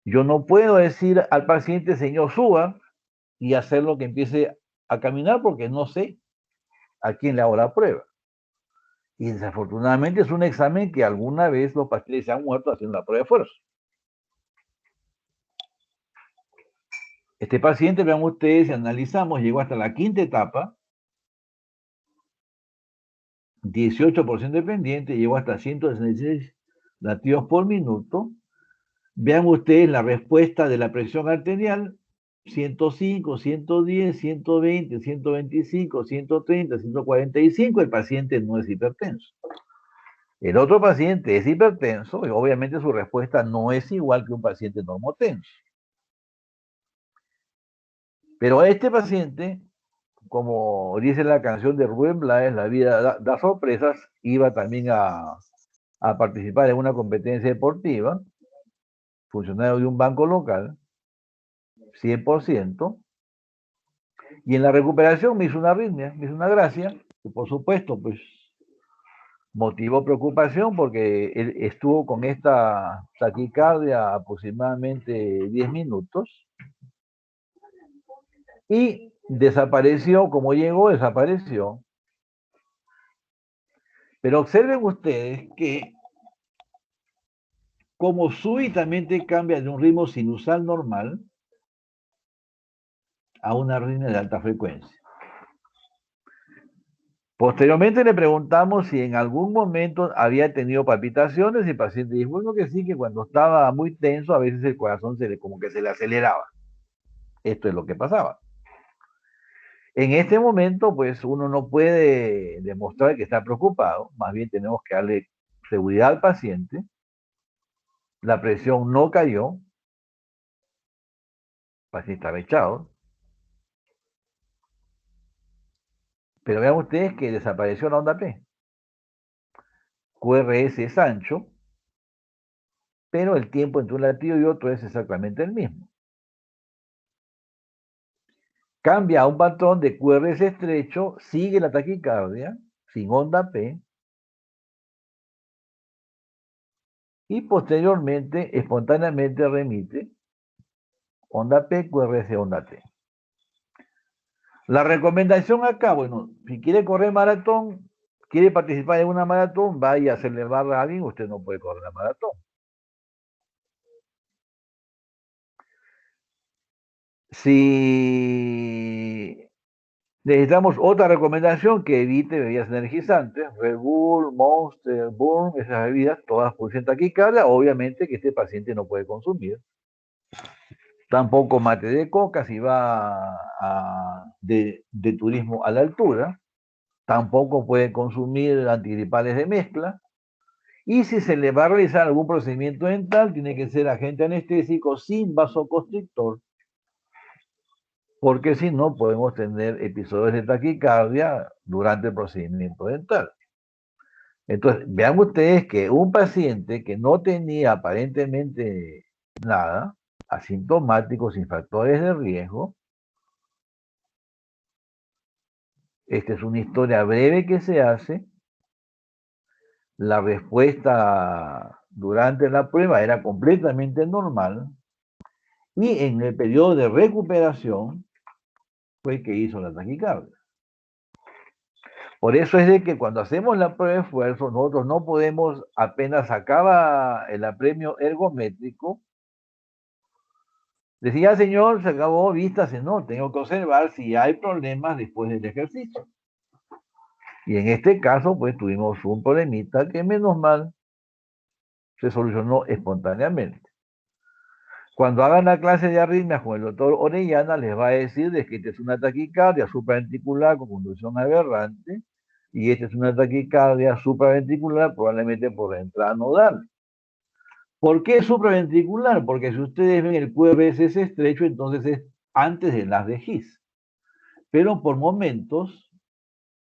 Speaker 1: Yo no puedo decir al paciente, señor, suba y hacerlo que empiece a caminar porque no sé a quién le hago la prueba. Y desafortunadamente es un examen que alguna vez los pacientes se han muerto haciendo la prueba de esfuerzo. Este paciente, vean ustedes, si analizamos, llegó hasta la quinta etapa, 18% dependiente, llegó hasta 166 latidos por minuto. Vean ustedes la respuesta de la presión arterial, 105, 110, 120, 125, 130, 145, el paciente no es hipertenso. El otro paciente es hipertenso y obviamente su respuesta no es igual que un paciente normotenso. Pero a este paciente, como dice la canción de Rubén Blades, la vida da sorpresas, iba también a participar en una competencia deportiva, funcionario de un banco local, 100%, y en la recuperación me hizo una arritmia, me hizo una gracia, y por supuesto, pues motivó preocupación porque él estuvo con esta taquicardia aproximadamente 10 minutos y desapareció, como llegó, desapareció. Pero observen ustedes que como súbitamente cambia de un ritmo sinusal normal a una arritmia de alta frecuencia. Posteriormente le preguntamos si en algún momento había tenido palpitaciones y el paciente dijo, bueno, que sí, que cuando estaba muy tenso a veces el corazón como que se le aceleraba. Esto es lo que pasaba. En este momento, pues uno no puede demostrar que está preocupado, más bien tenemos que darle seguridad al paciente, la presión no cayó, el paciente estaba echado, pero vean ustedes que desapareció la onda P. QRS es ancho, pero el tiempo entre un latido y otro es exactamente el mismo. Cambia a un patrón de QRS estrecho, sigue la taquicardia, sin onda P, y posteriormente, espontáneamente remite onda P, QRS, onda T. La recomendación acá, bueno, si quiere correr maratón, quiere participar en una maratón, vaya a hacerle barra a alguien, usted no puede correr la maratón. Si necesitamos otra recomendación, que evite bebidas energizantes, Red Bull, Monster, Burn, esas bebidas, todas producen taquicardia, obviamente que este paciente no puede consumir. Tampoco mate de coca si va de turismo a la altura. Tampoco puede consumir antigripales de mezcla. Y si se le va a realizar algún procedimiento dental, tiene que ser agente anestésico sin vasoconstrictor, porque si no podemos tener episodios de taquicardia durante el procedimiento dental. Entonces, vean ustedes que un paciente que no tenía aparentemente nada, asintomático, sin factores de riesgo, esta es una historia breve que se hace, la respuesta durante la prueba era completamente normal, y en el periodo de recuperación fue que hizo la taquicardia. Por eso es de que cuando hacemos la prueba de esfuerzo, nosotros no podemos, apenas acaba el apremio ergométrico, decía, señor, se acabó, vístase, no, tengo que observar si hay problemas después del ejercicio. Y en este caso, pues tuvimos un problemita que menos mal se solucionó espontáneamente. Cuando hagan la clase de arritmias con el doctor Orellana, les va a decir de que esta es una taquicardia supraventricular con conducción aberrante y esta es una taquicardia supraventricular probablemente por la entrada nodal. ¿Por qué supraventricular? Porque si ustedes ven el QRS es estrecho, entonces es antes de las de His. Pero por momentos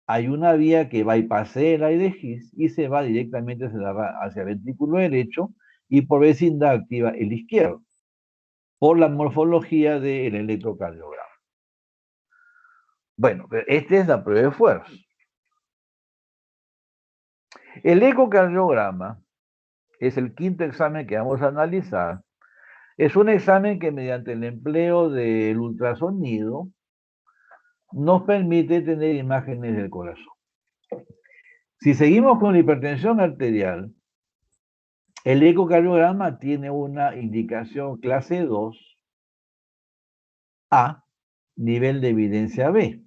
Speaker 1: hay una vía que bypasea el aire de His y se va directamente hacia el ventrículo derecho y por vecindad activa el izquierdo, por la morfología del electrocardiograma. Bueno, esta es la prueba de esfuerzo. El ecocardiograma es el quinto examen que vamos a analizar. Es un examen que mediante el empleo del ultrasonido nos permite tener imágenes del corazón. Si seguimos con la hipertensión arterial, el ecocardiograma tiene una indicación clase 2A, nivel de evidencia B.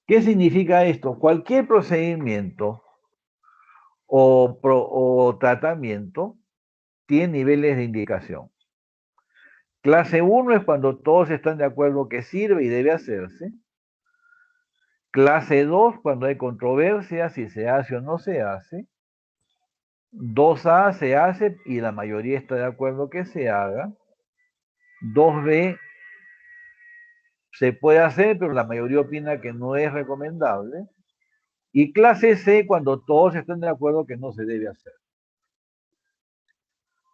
Speaker 1: ¿Qué significa esto? Cualquier procedimiento o tratamiento tiene niveles de indicación. Clase 1 es cuando todos están de acuerdo que sirve y debe hacerse. Clase 2, cuando hay controversia si se hace o no se hace. 2A se hace y la mayoría está de acuerdo que se haga. 2B se puede hacer, pero la mayoría opina que no es recomendable. Y clase C, cuando todos están de acuerdo que no se debe hacer.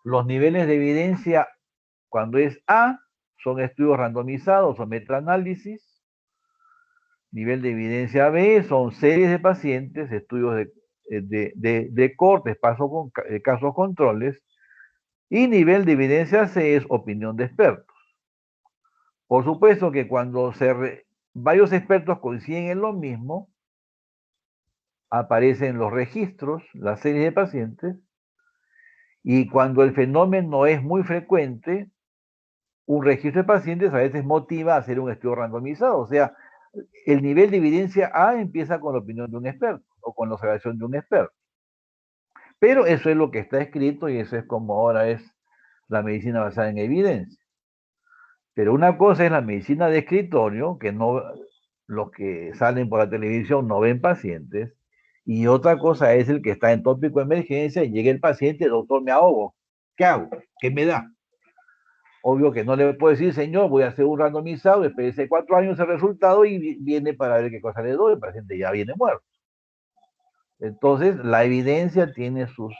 Speaker 1: Los niveles de evidencia, cuando es A, son estudios randomizados o metaanálisis. Nivel de evidencia B son series de pacientes, estudios de cortes, casos controles. Y nivel de evidencia C es opinión de expertos. Por supuesto que cuando varios expertos coinciden en lo mismo, aparecen los registros, las series de pacientes, y cuando el fenómeno es muy frecuente, un registro de pacientes a veces motiva a hacer un estudio randomizado. O sea, el nivel de evidencia A empieza con la opinión de un experto o con la observación de un experto. Pero eso es lo que está escrito y eso es como ahora es la medicina basada en evidencia. Pero una cosa es la medicina de escritorio, que no, los que salen por la televisión no ven pacientes, y otra cosa es el que está en tópico de emergencia y llega el paciente, doctor, me ahogo. ¿Qué hago? ¿Qué me da? Obvio que no le puedo decir, señor, voy a hacer un randomizado, espérese 4 años el resultado y viene para ver qué cosa le doy, el paciente ya viene muerto. Entonces, la evidencia tiene sus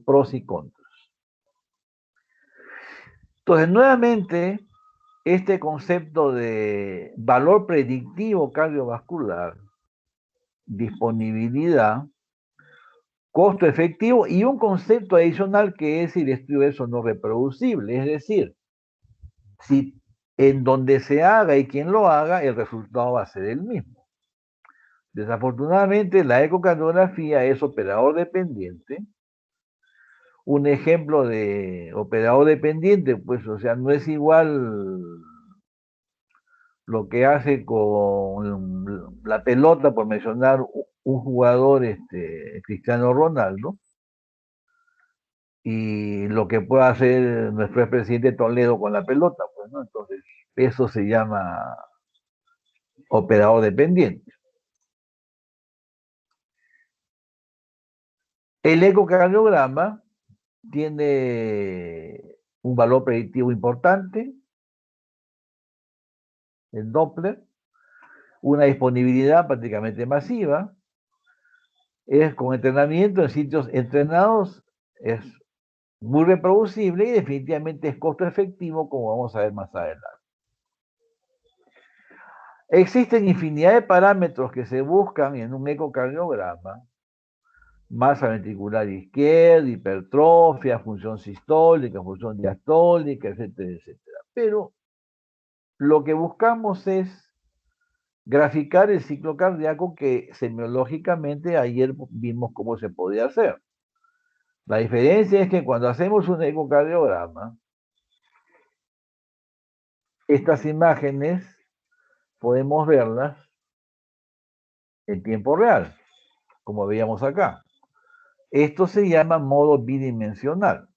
Speaker 1: pros y contras. Entonces, nuevamente, este concepto de valor predictivo cardiovascular, disponibilidad, costo efectivo y un concepto adicional que es el estudio de eso no reproducible, es decir, si en donde se haga y quien lo haga, el resultado va a ser el mismo. Desafortunadamente, la ecocardiografía es operador dependiente. Un ejemplo de operador dependiente, pues, o sea, no es igual lo que hace con la pelota, por mencionar un jugador, Cristiano Ronaldo, y lo que puede hacer nuestro expresidente Toledo con la pelota, pues, ¿no? Entonces, eso se llama operador dependiente. El ecocardiograma tiene un valor predictivo importante, el Doppler, una disponibilidad prácticamente masiva, es con entrenamiento en sitios entrenados, es muy reproducible y definitivamente es costo efectivo, como vamos a ver más adelante. Existen infinidad de parámetros que se buscan en un ecocardiograma: masa ventricular izquierda, hipertrofia, función sistólica, función diastólica, etcétera, etcétera. Pero lo que buscamos es graficar el ciclo cardíaco, que semiológicamente ayer vimos cómo se podía hacer. La diferencia es que cuando hacemos un ecocardiograma, estas imágenes podemos verlas en tiempo real, como veíamos acá. Esto se llama modo bidimensional.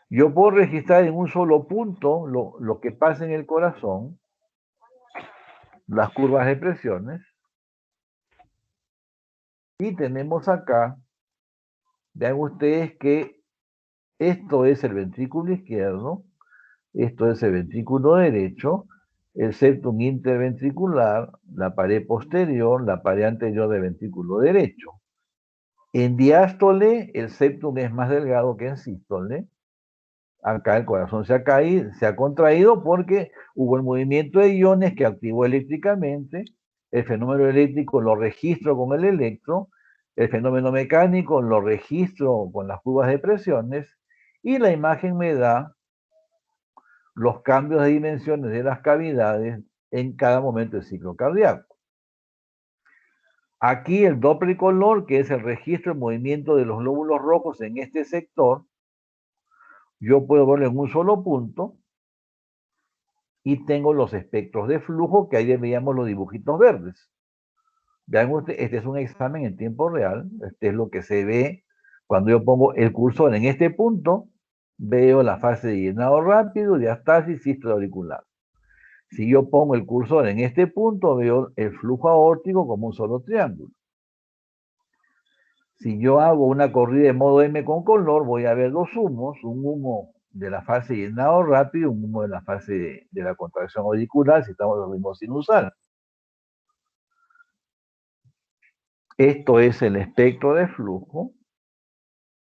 Speaker 1: Yo puedo registrar en un solo punto lo que pasa en el corazón, las curvas de presiones, y tenemos acá, vean ustedes que esto es el ventrículo izquierdo, esto es el ventrículo derecho, el septum interventricular, la pared posterior, la pared anterior del ventrículo derecho. En diástole, el septum es más delgado que en sístole. Acá el corazón se ha contraído porque hubo el movimiento de iones que activó eléctricamente. El fenómeno eléctrico lo registro con el electro, el fenómeno mecánico lo registro con las curvas de presiones, y la imagen me da los cambios de dimensiones de las cavidades en cada momento del ciclo cardíaco. Aquí el Doppler color, que es el registro del movimiento de los glóbulos rojos en este sector, yo puedo verlo en un solo punto y tengo los espectros de flujo, que ahí veíamos los dibujitos verdes. Vean ustedes, este es un examen en tiempo real, este es lo que se ve cuando yo pongo el cursor en este punto, veo la fase de llenado rápido, diastasis, sístole auricular. Si yo pongo el cursor en este punto, veo el flujo aórtico como un solo triángulo. Si yo hago una corrida de modo M con color, voy a ver dos humos, un humo de la fase de llenado rápido, un humo de la fase de la contracción auricular, si estamos en el ritmo sinusal. Esto es el espectro de flujo.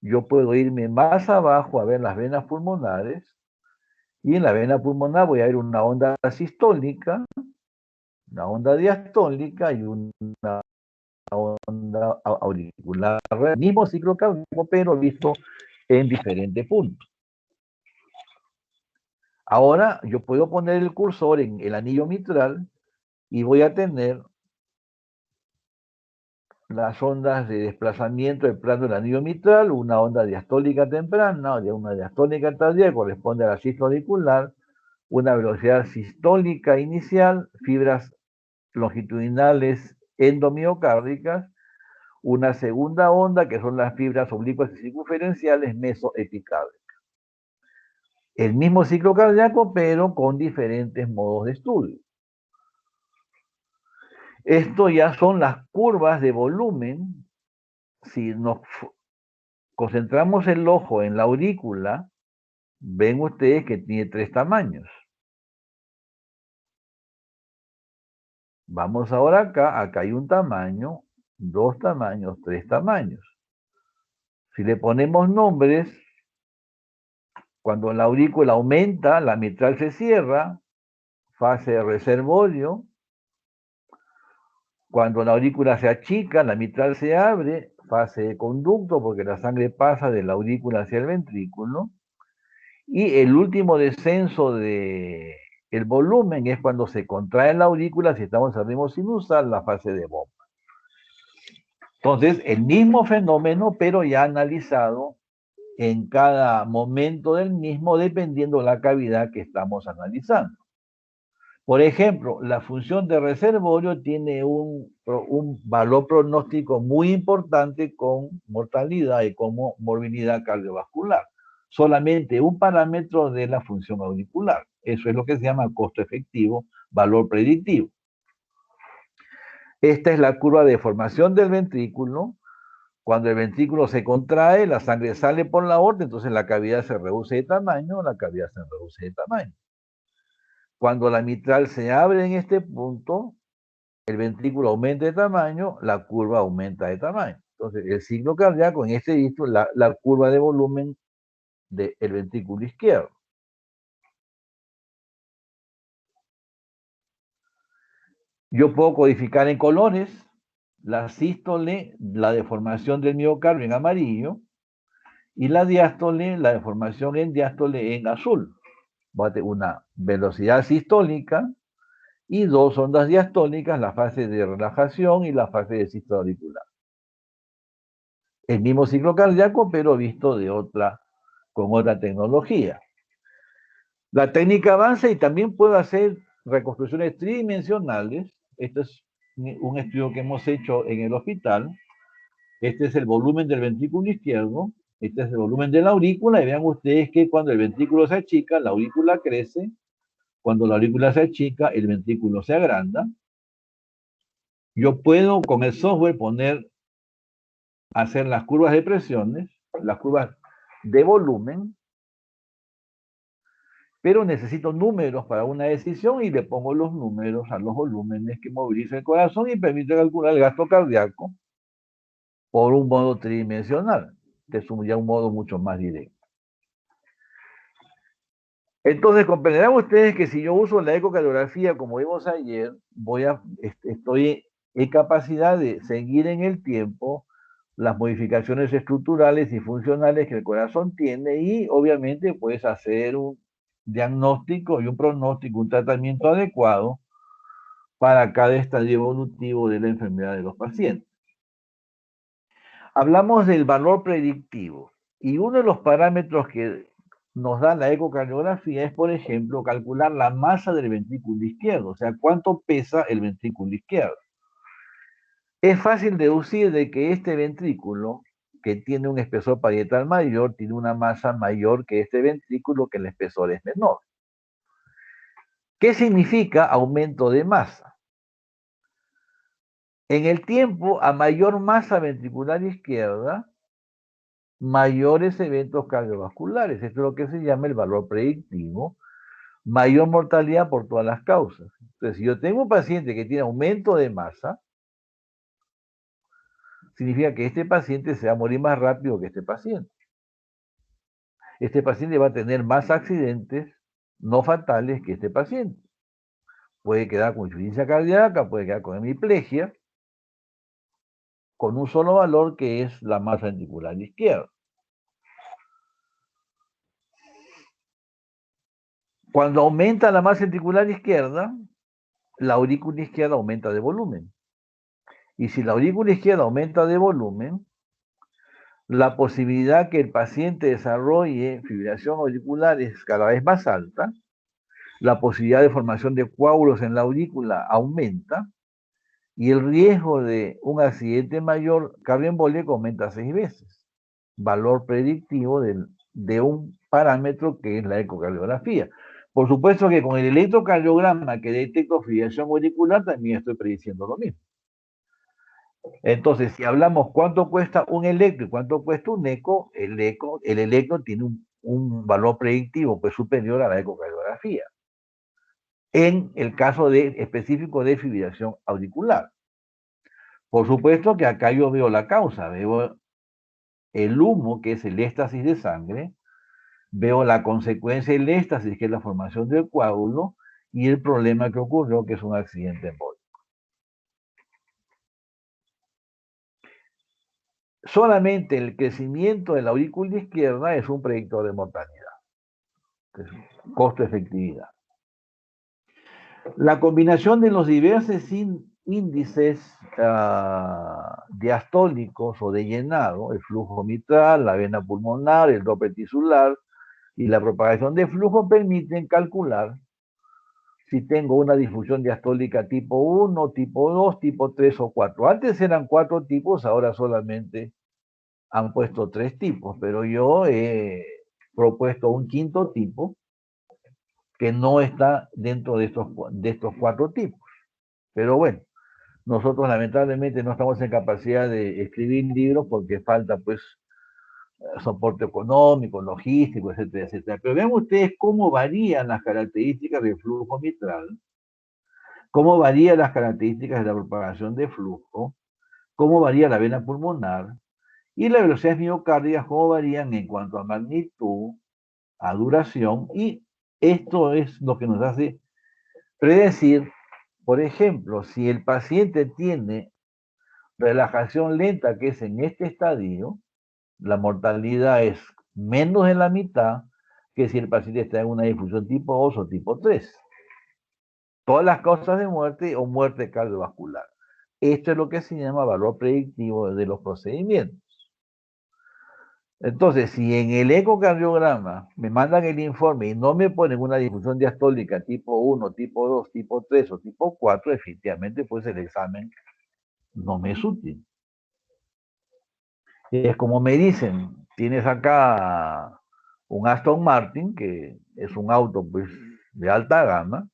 Speaker 1: Yo puedo irme más abajo a ver las venas pulmonares, y en la vena pulmonar voy a ver una onda sistólica, una onda diastólica y una onda auricular, mismo ciclo cardíaco, pero visto en diferentes puntos. Ahora yo puedo poner el cursor en el anillo mitral y voy a tener las ondas de desplazamiento del plano del anillo mitral, una onda diastólica temprana, una diastólica tardía, corresponde a la sístole auricular, una velocidad sistólica inicial, fibras longitudinales endomiocárdicas, una segunda onda, que son las fibras oblicuas y circunferenciales mesoepicárdicas. El mismo ciclo cardíaco, pero con diferentes modos de estudio. Esto ya son las curvas de volumen. Si nos concentramos el ojo en la aurícula, ven ustedes que tiene 3 tamaños. Vamos ahora acá hay un tamaño, 2 tamaños, 3 tamaños. Si le ponemos nombres, cuando la aurícula aumenta, la mitral se cierra, fase de reservorio. Cuando la aurícula se achica, la mitral se abre, fase de conducto, porque la sangre pasa de la aurícula hacia el ventrículo. Y el último descenso de el volumen es cuando se contrae la aurícula, si estamos en ritmo sinusal, la fase de bomba. Entonces, el mismo fenómeno, pero ya analizado en cada momento del mismo, dependiendo de la cavidad que estamos analizando. Por ejemplo, la función de reservorio tiene un valor pronóstico muy importante con mortalidad y con morbilidad cardiovascular. Solamente un parámetro de la función auricular. Eso es lo que se llama costo efectivo, valor predictivo. Esta es la curva de formación del ventrículo. Cuando el ventrículo se contrae, la sangre sale por la aorta, entonces la cavidad se reduce de tamaño, la cavidad se reduce de tamaño. Cuando la mitral se abre en este punto, el ventrículo aumenta de tamaño, la curva aumenta de tamaño. Entonces, el signo cardíaco en este visto, la curva de volumen del ventrículo izquierdo. Yo puedo codificar en colores la sístole, la deformación del miocardio en amarillo, y la diástole, la deformación en diástole en azul. Va a tener una velocidad sistólica y 2 ondas diastólicas, la fase de relajación y la fase de sístole auricular. El mismo ciclo cardíaco, pero visto con otra tecnología. La técnica avanza y también puede hacer reconstrucciones tridimensionales. Este es un estudio que hemos hecho en el hospital. Este es el volumen del ventrículo izquierdo. Este es el volumen de la aurícula. Y vean ustedes que cuando el ventrículo se achica, la aurícula crece. Cuando la aurícula se achica, el ventrículo se agranda. Yo puedo con el software hacer las curvas de presiones, las curvas de volumen, pero necesito números para una decisión y le pongo los números a los volúmenes que movilizan el corazón y permite calcular el gasto cardíaco por un modo tridimensional, que es ya un modo mucho más directo. Entonces, comprenderán ustedes que si yo uso la ecocardiografía como vimos ayer, estoy en capacidad de seguir en el tiempo las modificaciones estructurales y funcionales que el corazón tiene y obviamente puedes hacer un diagnóstico y un pronóstico, un tratamiento adecuado para cada estadio evolutivo de la enfermedad de los pacientes. Hablamos del valor predictivo y uno de los parámetros que nos da la ecocardiografía es, por ejemplo, calcular la masa del ventrículo izquierdo, o sea, cuánto pesa el ventrículo izquierdo. Es fácil deducir de que este ventrículo, que tiene un espesor parietal mayor, tiene una masa mayor que este ventrículo, que el espesor es menor. ¿Qué significa aumento de masa? En el tiempo, a mayor masa ventricular izquierda, mayores eventos cardiovasculares. Esto es lo que se llama el valor predictivo. Mayor mortalidad por todas las causas. Entonces, si yo tengo un paciente que tiene aumento de masa, significa que este paciente se va a morir más rápido que este paciente. Este paciente va a tener más accidentes no fatales que este paciente. Puede quedar con insuficiencia cardíaca, puede quedar con hemiplegia, con un solo valor que es la masa ventricular izquierda. Cuando aumenta la masa ventricular izquierda, la aurícula izquierda aumenta de volumen. Y si la aurícula izquierda aumenta de volumen, la posibilidad que el paciente desarrolle fibrilación auricular es cada vez más alta, la posibilidad de formación de coágulos en la aurícula aumenta y el riesgo de un accidente mayor cardioembólico aumenta 6 veces. Valor predictivo de un parámetro que es la ecocardiografía. Por supuesto que con el electrocardiograma que detecto fibrilación auricular también estoy prediciendo lo mismo. Entonces, si hablamos cuánto cuesta un electro y cuánto cuesta un eco, el electro tiene un valor predictivo pues superior a la ecocardiografía. En el caso específico de fibrilación auricular. Por supuesto que acá yo veo la causa, veo el humo, que es el éxtasis de sangre, veo la consecuencia del éxtasis, que es la formación del coágulo, y el problema que ocurrió, que es un accidente embólico. Solamente el crecimiento de la aurícula izquierda es un predictor de mortalidad, que es costo-efectividad. La combinación de los diversos índices diastólicos o de llenado, el flujo mitral, la vena pulmonar, el Doppler tisular y la propagación de flujo permiten calcular si tengo una disfunción diastólica tipo 1, tipo 2, tipo 3 o 4. Antes eran 4 tipos, ahora solamente han puesto 3 tipos, pero yo he propuesto un quinto tipo que no está dentro de estos 4 tipos. Pero bueno, nosotros lamentablemente no estamos en capacidad de escribir libros porque falta pues soporte económico, logístico, etcétera, etcétera. Pero vean ustedes cómo varían las características del flujo mitral, cómo varían las características de la propagación de flujo, cómo varía la vena pulmonar y las velocidades miocárdiacas, cómo varían en cuanto a magnitud, a duración, y esto es lo que nos hace predecir, por ejemplo, si el paciente tiene relajación lenta, que es en este estadio, la mortalidad es menos de la mitad que si el paciente está en una difusión tipo 2 o tipo 3. Todas las causas de muerte o muerte cardiovascular. Esto es lo que se llama valor predictivo de los procedimientos. Entonces, si en el ecocardiograma me mandan el informe y no me ponen una difusión diastólica tipo 1, tipo 2, tipo 3 o tipo 4, efectivamente, pues el examen no me es útil. Es como me dicen, tienes acá un Aston Martin, que es un auto pues, de alta gama,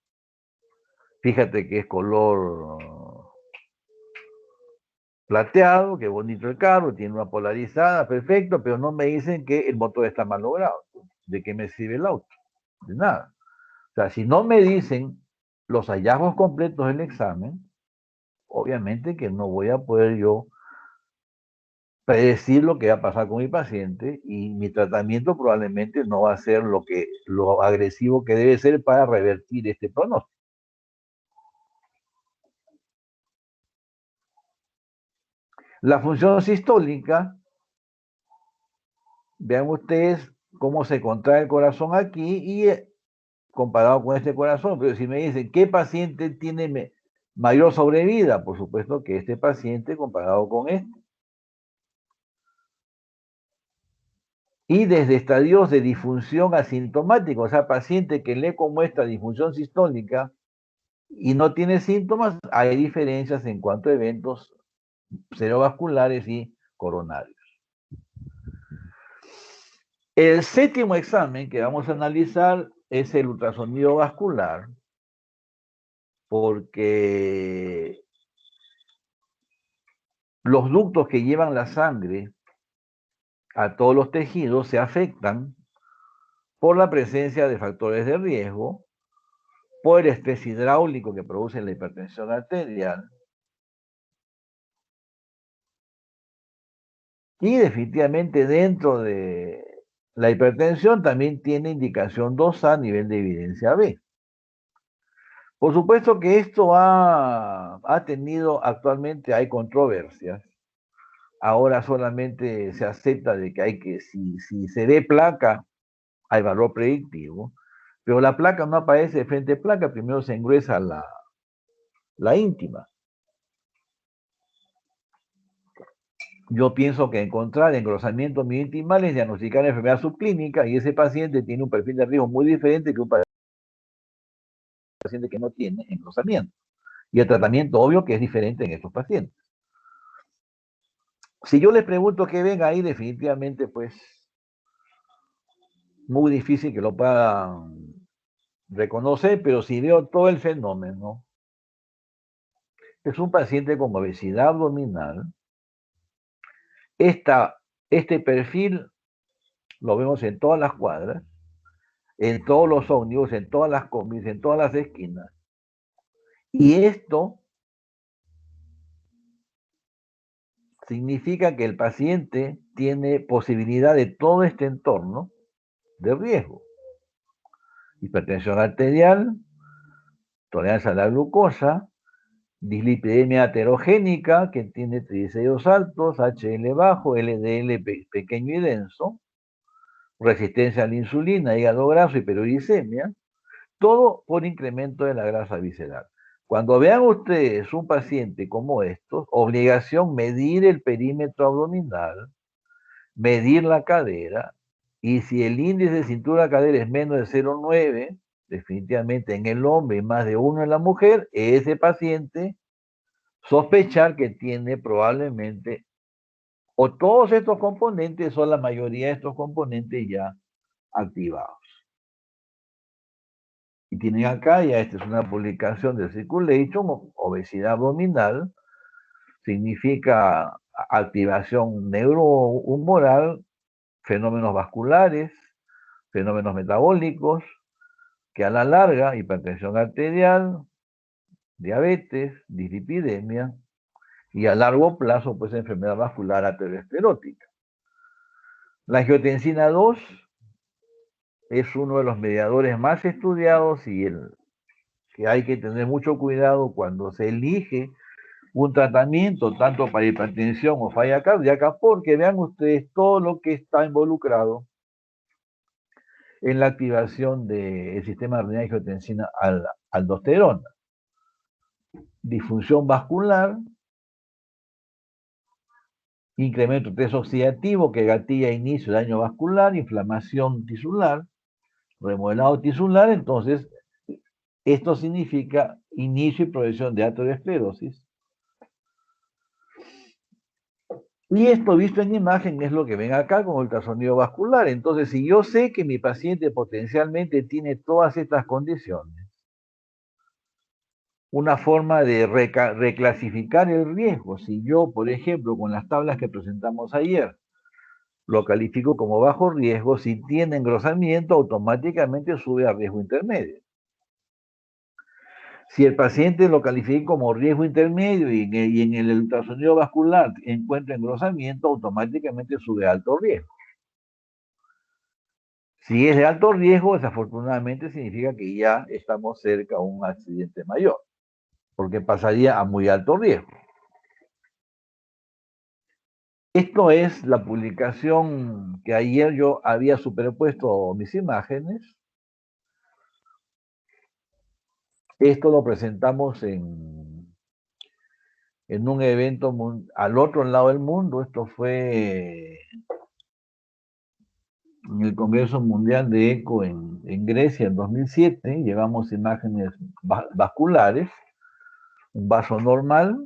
Speaker 1: fíjate que es color plateado, qué bonito el carro, tiene una polarizada, perfecto, pero no me dicen que el motor está mal logrado. ¿De qué me sirve el auto? De nada. O sea, si no me dicen los hallazgos completos del examen, obviamente que no voy a poder yo predecir lo que va a pasar con mi paciente y mi tratamiento probablemente no va a ser lo agresivo que debe ser para revertir este pronóstico. La función sistólica, vean ustedes cómo se contrae el corazón aquí y comparado con este corazón. Pero si me dicen, ¿qué paciente tiene mayor sobrevida? Por supuesto que este paciente comparado con este. Y desde estadios de disfunción asintomática, o sea, paciente que le muestra disfunción sistólica y no tiene síntomas, hay diferencias en cuanto a eventos cerebrovasculares y coronarios. El séptimo examen que vamos a analizar es el ultrasonido vascular, porque los ductos que llevan la sangre a todos los tejidos se afectan por la presencia de factores de riesgo, por el estrés hidráulico que produce la hipertensión arterial, y definitivamente dentro de la hipertensión también tiene indicación 2A a nivel de evidencia B. Por supuesto que esto ha tenido, actualmente hay controversias. Ahora solamente se acepta de que si se ve placa, hay valor predictivo, pero la placa no aparece de frente a placa, primero se engruesa la íntima. Yo pienso que encontrar engrosamiento miointimal es diagnosticar enfermedad subclínica y ese paciente tiene un perfil de riesgo muy diferente que un paciente paciente que no tiene engrosamiento. Y el tratamiento obvio que es diferente en estos pacientes. Si yo les pregunto qué ven ahí, definitivamente pues muy difícil que lo puedan reconocer, pero si veo todo el fenómeno, es un paciente con obesidad abdominal. Este perfil lo vemos en todas las cuadras, en todos los ómnibus, en todas las combis, en todas las esquinas. Y esto significa que el paciente tiene posibilidad de todo este entorno de riesgo. Hipertensión arterial, tolerancia a la glucosa, dislipidemia heterogénica, que tiene triglicéridos altos, HL bajo, LDL pequeño y denso, resistencia a la insulina, hígado graso, hiperuricemia, todo por incremento de la grasa visceral. Cuando vean ustedes un paciente como estos, obligación medir el perímetro abdominal, medir la cadera, y si el índice de cintura-cadera es menos de 0,9, definitivamente en el hombre y más de 1 en la mujer, ese paciente sospechar que tiene probablemente o todos estos componentes o la mayoría de estos componentes ya activados. Y tienen acá, ya esta es una publicación de Circulation, obesidad abdominal, significa activación neurohumoral, fenómenos vasculares, fenómenos metabólicos, que a la larga, hipertensión arterial, diabetes, dislipidemia, y a largo plazo, pues enfermedad vascular aterosclerótica. La angiotensina 2 es uno de los mediadores más estudiados y el que hay que tener mucho cuidado cuando se elige un tratamiento, tanto para hipertensión o falla cardíaca, porque vean ustedes todo lo que está involucrado en la activación del sistema de angiotensina aldosterona. Disfunción vascular, incremento de estrés oxidativo que gatilla inicio de daño vascular, inflamación tisular, remodelado tisular, entonces esto significa inicio y progresión de aterosclerosis. Y esto visto en imagen es lo que ven acá con ultrasonido vascular. Entonces, si yo sé que mi paciente potencialmente tiene todas estas condiciones, una forma de reclasificar el riesgo, si yo, por ejemplo, con las tablas que presentamos ayer, lo califico como bajo riesgo, si tiene engrosamiento, automáticamente sube a riesgo intermedio. Si el paciente lo califica como riesgo intermedio y en el ultrasonido vascular encuentra engrosamiento, automáticamente sube a alto riesgo. Si es de alto riesgo, desafortunadamente significa que ya estamos cerca a un accidente mayor, porque pasaría a muy alto riesgo. Esto es la publicación que ayer yo había superpuesto mis imágenes. Esto lo presentamos en un evento al otro lado del mundo. Esto fue en el Congreso Mundial de ECO en Grecia en 2007. Llevamos imágenes vasculares, un vaso normal,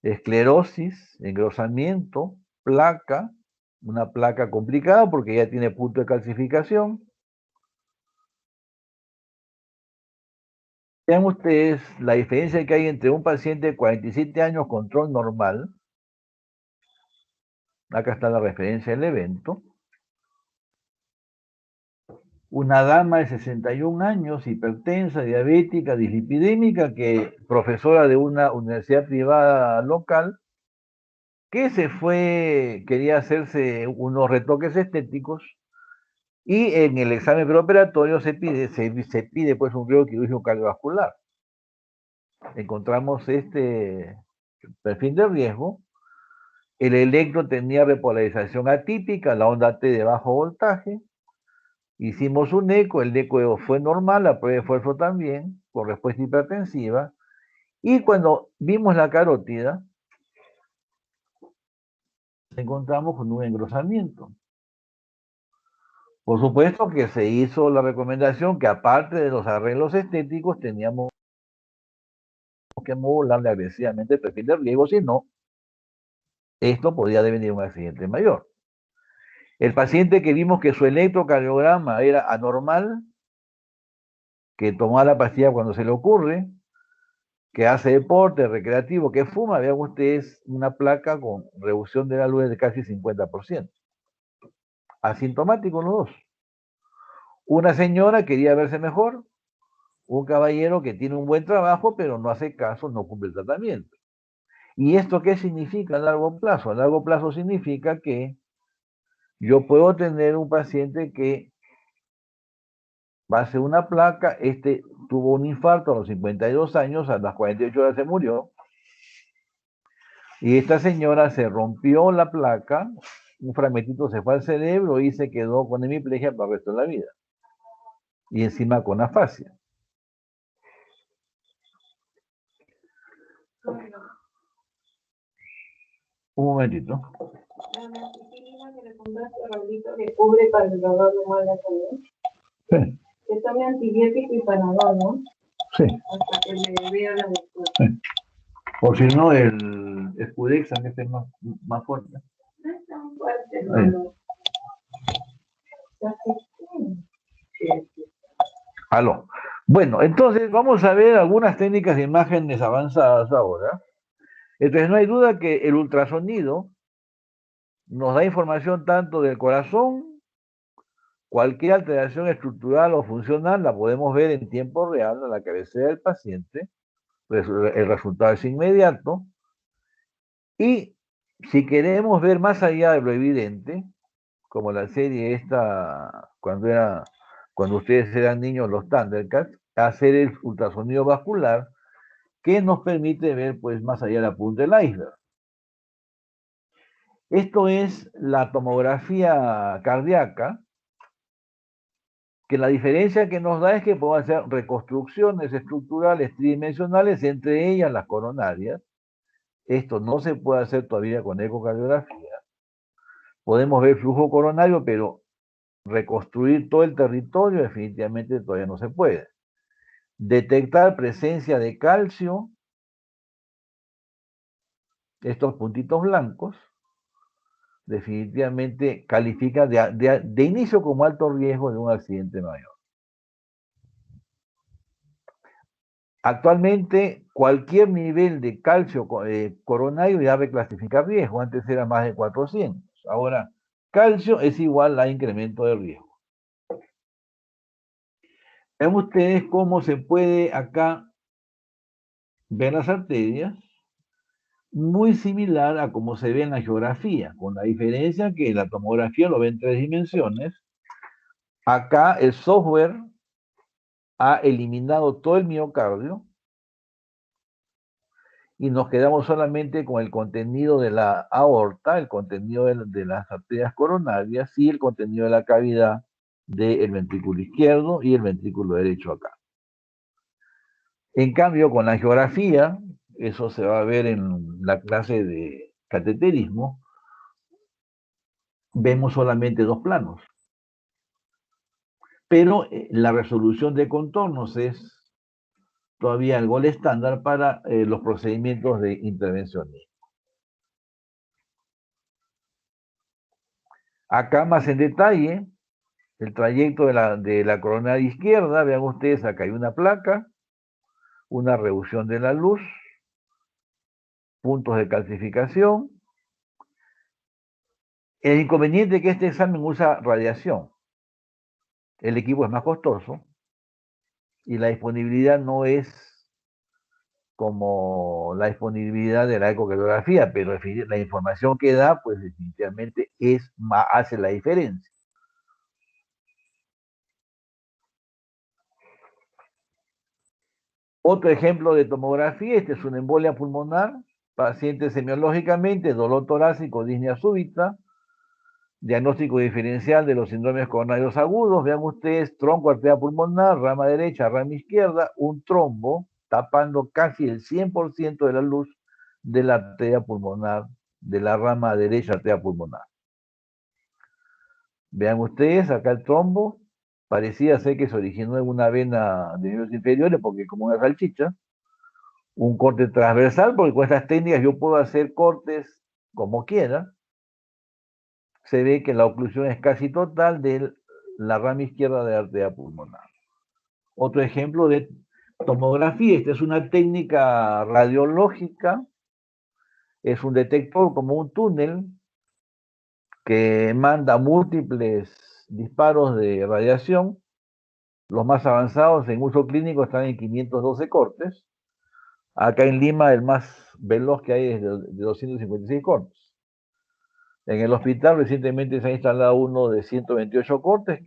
Speaker 1: esclerosis, engrosamiento, placa, una placa complicada porque ya tiene punto de calcificación. Vean ustedes la diferencia que hay entre un paciente de 47 años control normal. Acá está la referencia del evento. Una dama de 61 años, hipertensa, diabética, dislipidémica, profesora de una universidad privada local, que quería hacerse unos retoques estéticos y en el examen preoperatorio se pide pues un riesgo quirúrgico cardiovascular. Encontramos este perfil de riesgo. El electro tenía repolarización atípica, la onda T de bajo voltaje. Hicimos un eco, el eco fue normal, la prueba de esfuerzo también, con respuesta hipertensiva. Y cuando vimos la carótida, nos encontramos con un engrosamiento. Por supuesto que se hizo la recomendación que aparte de los arreglos estéticos teníamos que modularle agresivamente el perfil de riesgo, si no, esto podía devenir un accidente mayor. El paciente que vimos que su electrocardiograma era anormal, que tomaba la pastilla cuando se le ocurre, que hace deporte recreativo, que fuma, vean ustedes una placa con reducción de la luz de casi 50%. Asintomáticos los dos. Una señora quería verse mejor, un caballero que tiene un buen trabajo, pero no hace caso, no cumple el tratamiento. ¿Y esto qué significa a largo plazo? A largo plazo significa que yo puedo tener un paciente que va a hacer una placa, tuvo un infarto a los 52 años, a las 48 horas se murió, y esta señora se rompió la placa, un fragmentito se fue al cerebro y se quedó con hemiplegia para el resto de la vida. Y encima con afasia. Un momentito.
Speaker 2: La aspirina que le compraste a Raulito que cubre para el dolor normal de salud.
Speaker 1: Sí.
Speaker 2: Que tome antibiótico y panadol, ¿no?
Speaker 1: Sí.
Speaker 2: Hasta que me vea la doctora.
Speaker 1: Sí. O si no, el Scudex que es más fuerte.
Speaker 2: No es tan fuerte, hermano.
Speaker 1: Aló. Bueno, entonces vamos a ver algunas técnicas de imágenes avanzadas ahora. Entonces no hay duda que el ultrasonido nos da información tanto del corazón, cualquier alteración estructural o funcional la podemos ver en tiempo real a la cabecera del paciente, pues el resultado es inmediato, y si queremos ver más allá de lo evidente, como la serie esta, cuando ustedes eran niños, los Thundercats, hacer el ultrasonido vascular, que nos permite ver pues más allá de la punta del iceberg. Esto es la tomografía cardíaca, que la diferencia que nos da es que podemos hacer reconstrucciones estructurales tridimensionales, entre ellas las coronarias. Esto no se puede hacer todavía con ecocardiografía. Podemos ver flujo coronario, pero reconstruir todo el territorio definitivamente todavía no se puede. Detectar presencia de calcio, estos puntitos blancos, definitivamente califica de inicio como alto riesgo de un accidente mayor. Actualmente, cualquier nivel de calcio coronario ya reclasifica riesgo. Antes era más de 400. Ahora, calcio es igual a incremento de riesgo. Ven ustedes cómo se puede acá ver las arterias, muy similar a cómo se ve en la geografía, con la diferencia que la tomografía lo ve en 3 dimensiones. Acá el software ha eliminado todo el miocardio y nos quedamos solamente con el contenido de la aorta, el contenido de las arterias coronarias y el contenido de la cavidad del ventrículo izquierdo y el ventrículo derecho acá. En cambio, con la geografía, eso se va a ver en la clase de cateterismo, vemos solamente 2 planos. Pero la resolución de contornos es todavía el gol estándar para los procedimientos de intervención. Acá más en detalle, el trayecto de la coronaria izquierda, vean ustedes, acá hay una placa, una reducción de la luz, puntos de calcificación. El inconveniente es que este examen usa radiación. El equipo es más costoso y la disponibilidad no es como la disponibilidad de la ecocardiografía, pero la información que da, pues definitivamente hace la diferencia. Otro ejemplo de tomografía, este es una embolia pulmonar, paciente semiológicamente, dolor torácico, disnea súbita, diagnóstico diferencial de los síndromes coronarios agudos. Vean ustedes, tronco arteria pulmonar, rama derecha, rama izquierda, un trombo tapando casi el 100% de la luz de la arteria pulmonar, de la rama derecha arteria pulmonar. Vean ustedes, acá el trombo parecía ser que se originó en una vena de miembros inferiores, porque como una salchicha, un corte transversal, porque con estas técnicas yo puedo hacer cortes como quiera. Se ve que la oclusión es casi total de la rama izquierda de la arteria pulmonar. Otro ejemplo de tomografía, esta es una técnica radiológica, es un detector como un túnel que manda múltiples disparos de radiación. Los más avanzados en uso clínico están en 512 cortes. Acá en Lima el más veloz que hay es de 256 cortes. En el hospital recientemente se ha instalado uno de 128 cortes,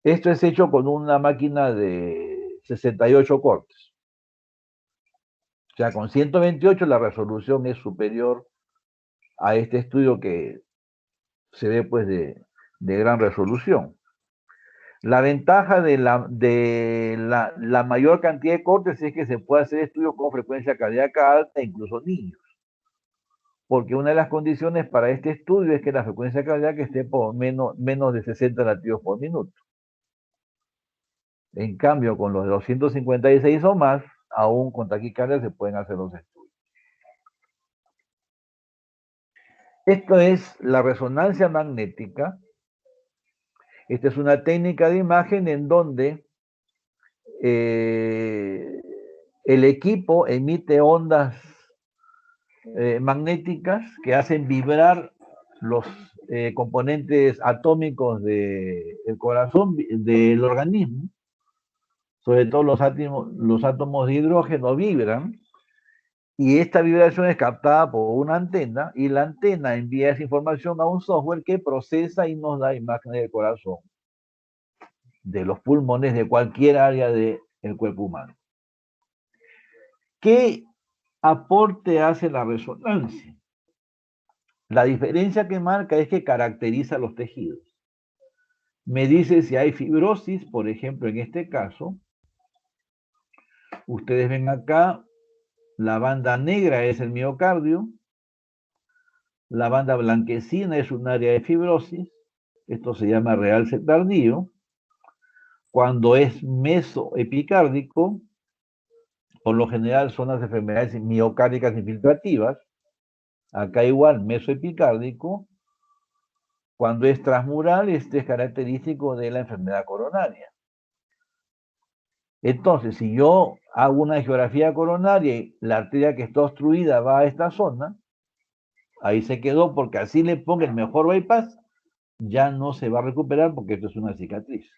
Speaker 1: esto es hecho con una máquina de 68 cortes. O sea, con 128 la resolución es superior a este estudio que se ve pues de gran resolución. La ventaja de la mayor cantidad de cortes es que se puede hacer estudios con frecuencia cardíaca alta, incluso niños. Porque una de las condiciones para este estudio es que la frecuencia cardíaca esté por menos de 60 latidos por minuto. En cambio, con los de 256 o más, aún con taquicardia se pueden hacer los estudios. Esto es la resonancia magnética. Esta es una técnica de imagen en donde el equipo emite ondas magnéticas que hacen vibrar los componentes atómicos del corazón del organismo, sobre todo los átomos de hidrógeno vibran, y esta vibración es captada por una antena, y la antena envía esa información a un software que procesa y nos da imágenes del corazón, de los pulmones, de cualquier área del cuerpo humano. ¿Qué aporte hace la resonancia? La diferencia que marca es que caracteriza los tejidos. Me dice si hay fibrosis, por ejemplo, en este caso. Ustedes ven acá, la banda negra es el miocardio, la banda blanquecina es un área de fibrosis, esto se llama realce tardío. Cuando es mesoepicárdico, por lo general son las enfermedades miocárdicas infiltrativas, acá igual mesoepicárdico. Cuando es transmural, este es característico de la enfermedad coronaria. Entonces, si yo hago una geografía coronaria y la arteria que está obstruida va a esta zona, ahí se quedó, porque así le ponga el mejor bypass, ya no se va a recuperar porque esto es una cicatriz.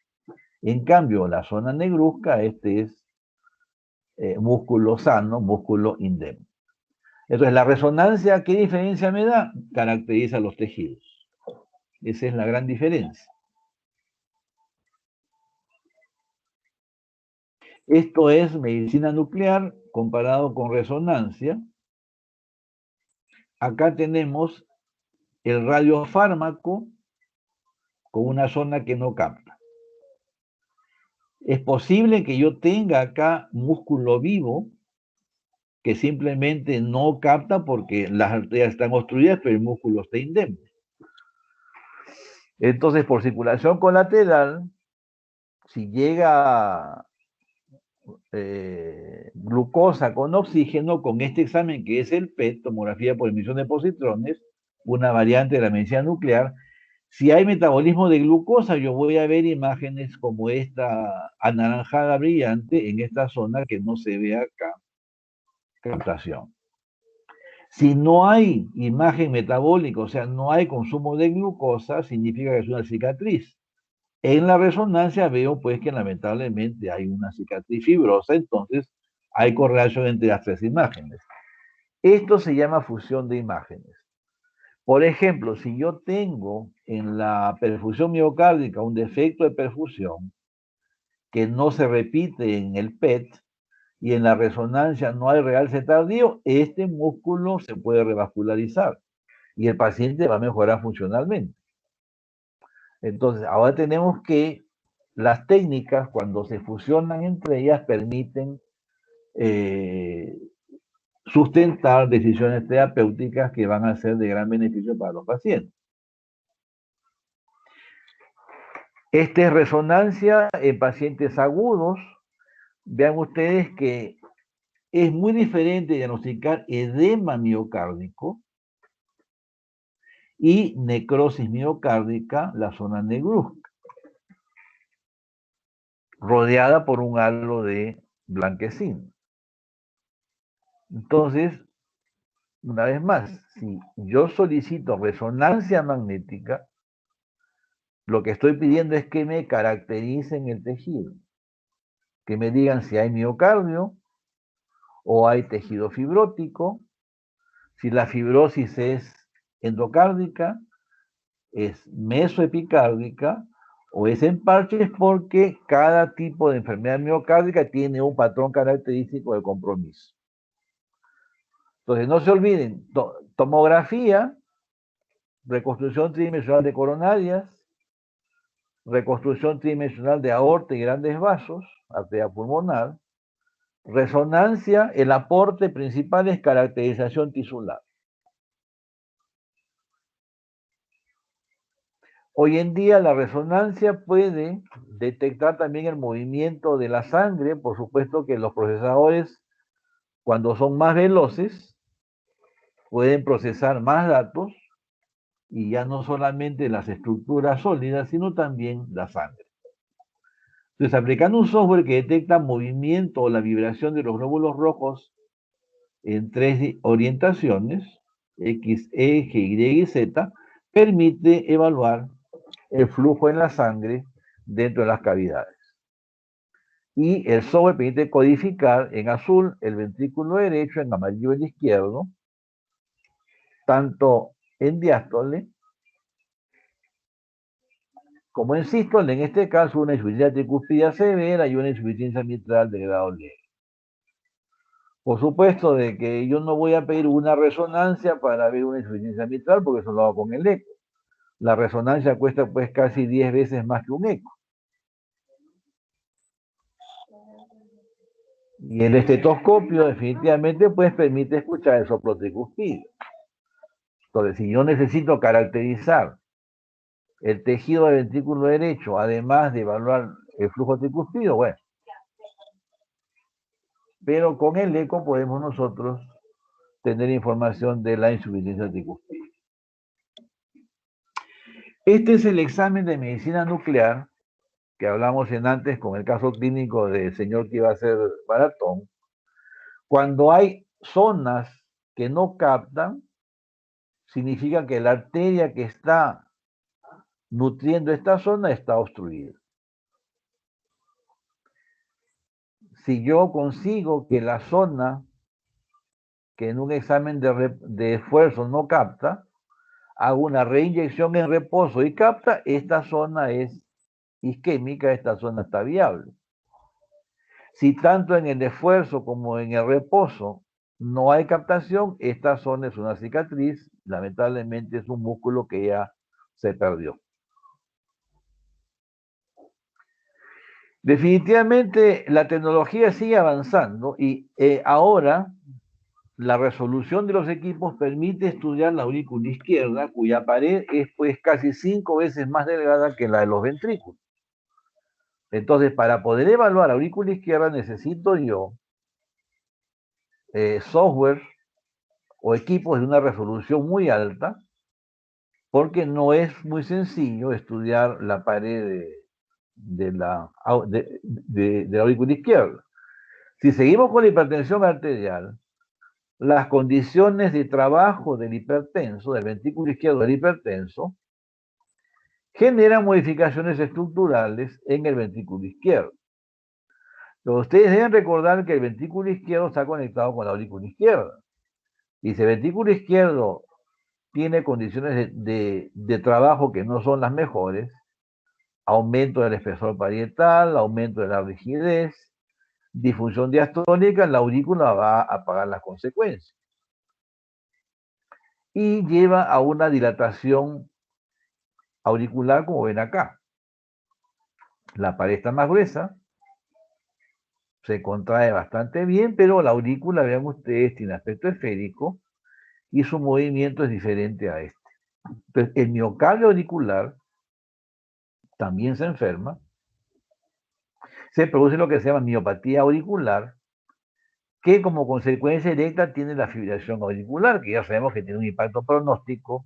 Speaker 1: En cambio, la zona negruzca, este es músculo sano, músculo indemne. Entonces, la resonancia, ¿qué diferencia me da? Caracteriza los tejidos. Esa es la gran diferencia. Esto es medicina nuclear comparado con resonancia. Acá tenemos el radiofármaco con una zona que no capta. Es posible que yo tenga acá músculo vivo que simplemente no capta porque las arterias están obstruidas, pero el músculo está indemne. Entonces, por circulación colateral, si llega glucosa con oxígeno, con este examen que es el PET, tomografía por emisión de positrones, una variante de la medicina nuclear, si hay metabolismo de glucosa, yo voy a ver imágenes como esta anaranjada brillante en esta zona que no se ve acá, captación. Si no hay imagen metabólica, o sea, no hay consumo de glucosa, significa que es una cicatriz. En la resonancia veo pues que lamentablemente hay una cicatriz fibrosa, entonces hay correlación entre las tres imágenes. Esto se llama fusión de imágenes. Por ejemplo, si yo tengo en la perfusión miocárdica un defecto de perfusión que no se repite en el PET y en la resonancia no hay realce tardío, este músculo se puede revascularizar y el paciente va a mejorar funcionalmente. Entonces, ahora tenemos que las técnicas, cuando se fusionan entre ellas, permiten sustentar decisiones terapéuticas que van a ser de gran beneficio para los pacientes. Esta es resonancia en pacientes agudos. Vean ustedes que es muy diferente diagnosticar edema miocárdico y necrosis miocárdica, la zona negruzca, rodeada por un halo de blanquecino. Entonces, una vez más, si yo solicito resonancia magnética, lo que estoy pidiendo es que me caractericen el tejido, que me digan si hay miocardio o hay tejido fibrótico, si la fibrosis es endocárdica, es mesoepicárdica o es en parches, porque cada tipo de enfermedad miocárdica tiene un patrón característico de compromiso. Entonces, no se olviden, tomografía, reconstrucción tridimensional de coronarias, reconstrucción tridimensional de aorta y grandes vasos, arteria pulmonar, resonancia, el aporte principal es caracterización tisular. Hoy en día la resonancia puede detectar también el movimiento de la sangre, por supuesto que los procesadores, cuando son más veloces, pueden procesar más datos y ya no solamente las estructuras sólidas, sino también la sangre. Entonces, aplicando un software que detecta movimiento o la vibración de los glóbulos rojos en 3 orientaciones, X, E, G, Y y Z, permite evaluar el flujo en la sangre dentro de las cavidades. Y el software permite codificar en azul el ventrículo derecho, en amarillo el izquierdo, tanto en diástole como en sístole, en este caso una insuficiencia tricúspide severa y una insuficiencia mitral de grado leve. Por supuesto de que yo no voy a pedir una resonancia para ver una insuficiencia mitral, porque eso lo hago con el eco. La resonancia cuesta pues casi 10 veces más que un eco. Y el estetoscopio definitivamente pues permite escuchar el soplo tricúspide. Entonces, si yo necesito caracterizar el tejido del ventrículo derecho, además de evaluar el flujo tricúspide, bueno. Pero con el eco podemos nosotros tener información de la insuficiencia tricúspide. Este es el examen de medicina nuclear que hablamos en antes con el caso clínico del señor que iba a hacer maratón. Cuando hay zonas que no captan, significa que la arteria que está nutriendo esta zona está obstruida. Si yo consigo que la zona que en un examen de esfuerzo no capta, hago una reinyección en reposo y capta, esta zona es isquémica, esta zona está viable. Si tanto en el esfuerzo como en el reposo no hay captación, esta zona es una cicatriz, lamentablemente es un músculo que ya se perdió. Definitivamente la tecnología sigue avanzando y ahora la resolución de los equipos permite estudiar la aurícula izquierda, cuya pared es pues casi 5 veces más delgada que la de los ventrículos. Entonces, para poder evaluar aurícula izquierda necesito yo software o equipos de una resolución muy alta, porque no es muy sencillo estudiar la pared de la aurícula izquierda. Si seguimos con la hipertensión arterial, las condiciones de trabajo del hipertenso, del ventrículo izquierdo del hipertenso, generan modificaciones estructurales en el ventrículo izquierdo. Pero ustedes deben recordar que el ventrículo izquierdo está conectado con la aurícula izquierda. Y si el ventrículo izquierdo tiene condiciones de trabajo que no son las mejores, aumento del espesor parietal, aumento de la rigidez, disfunción diastónica, la aurícula va a pagar las consecuencias. Y lleva a una dilatación auricular, como ven acá. La pared está más gruesa, se contrae bastante bien, pero la aurícula, vean ustedes, tiene aspecto esférico y su movimiento es diferente a este. Entonces, el miocardio auricular también se enferma, se produce lo que se llama miopatía auricular, que como consecuencia directa tiene la fibrilación auricular, que ya sabemos que tiene un impacto pronóstico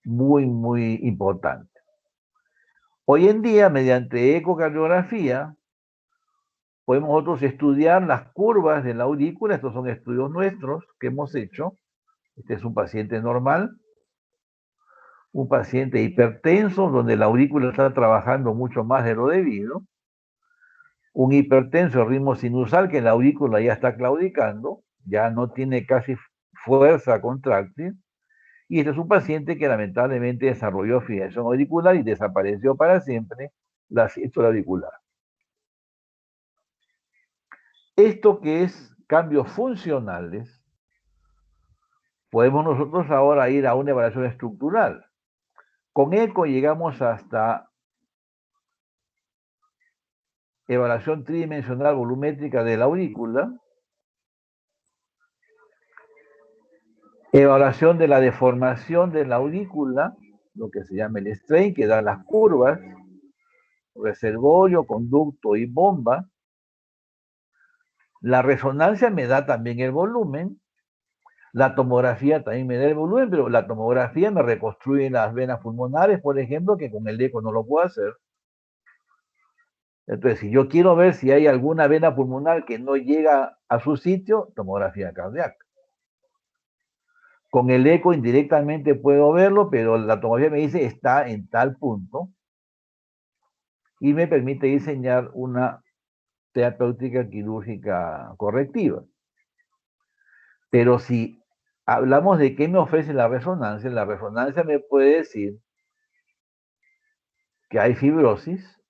Speaker 1: muy, muy importante. Hoy en día, mediante ecocardiografía, podemos nosotros estudiar las curvas de la aurícula. Estos son estudios nuestros que hemos hecho. Este es un paciente normal, un paciente hipertenso, donde la aurícula está trabajando mucho más de lo debido. Un hipertenso de ritmo sinusal, que la aurícula ya está claudicando, ya no tiene casi fuerza contráctil. Y este es un paciente que lamentablemente desarrolló fibrilación auricular y desapareció para siempre la sístole auricular. Esto que es cambios funcionales, podemos nosotros ahora ir a una evaluación estructural. Con eco llegamos hasta evaluación tridimensional volumétrica de la aurícula, evaluación de la deformación de la aurícula, lo que se llama el strain, que da las curvas, reservorio, conducto y bomba. La resonancia me da también el volumen, la tomografía también me da el volumen, pero la tomografía me reconstruye las venas pulmonares, por ejemplo, que con el eco no lo puedo hacer. Entonces, si yo quiero ver si hay alguna vena pulmonar que no llega a su sitio, tomografía cardíaca. Con el eco indirectamente puedo verlo, pero la tomografía me dice está en tal punto y me permite diseñar una terapéutica quirúrgica correctiva. Pero si hablamos de qué me ofrece la resonancia me puede decir que hay fibrosis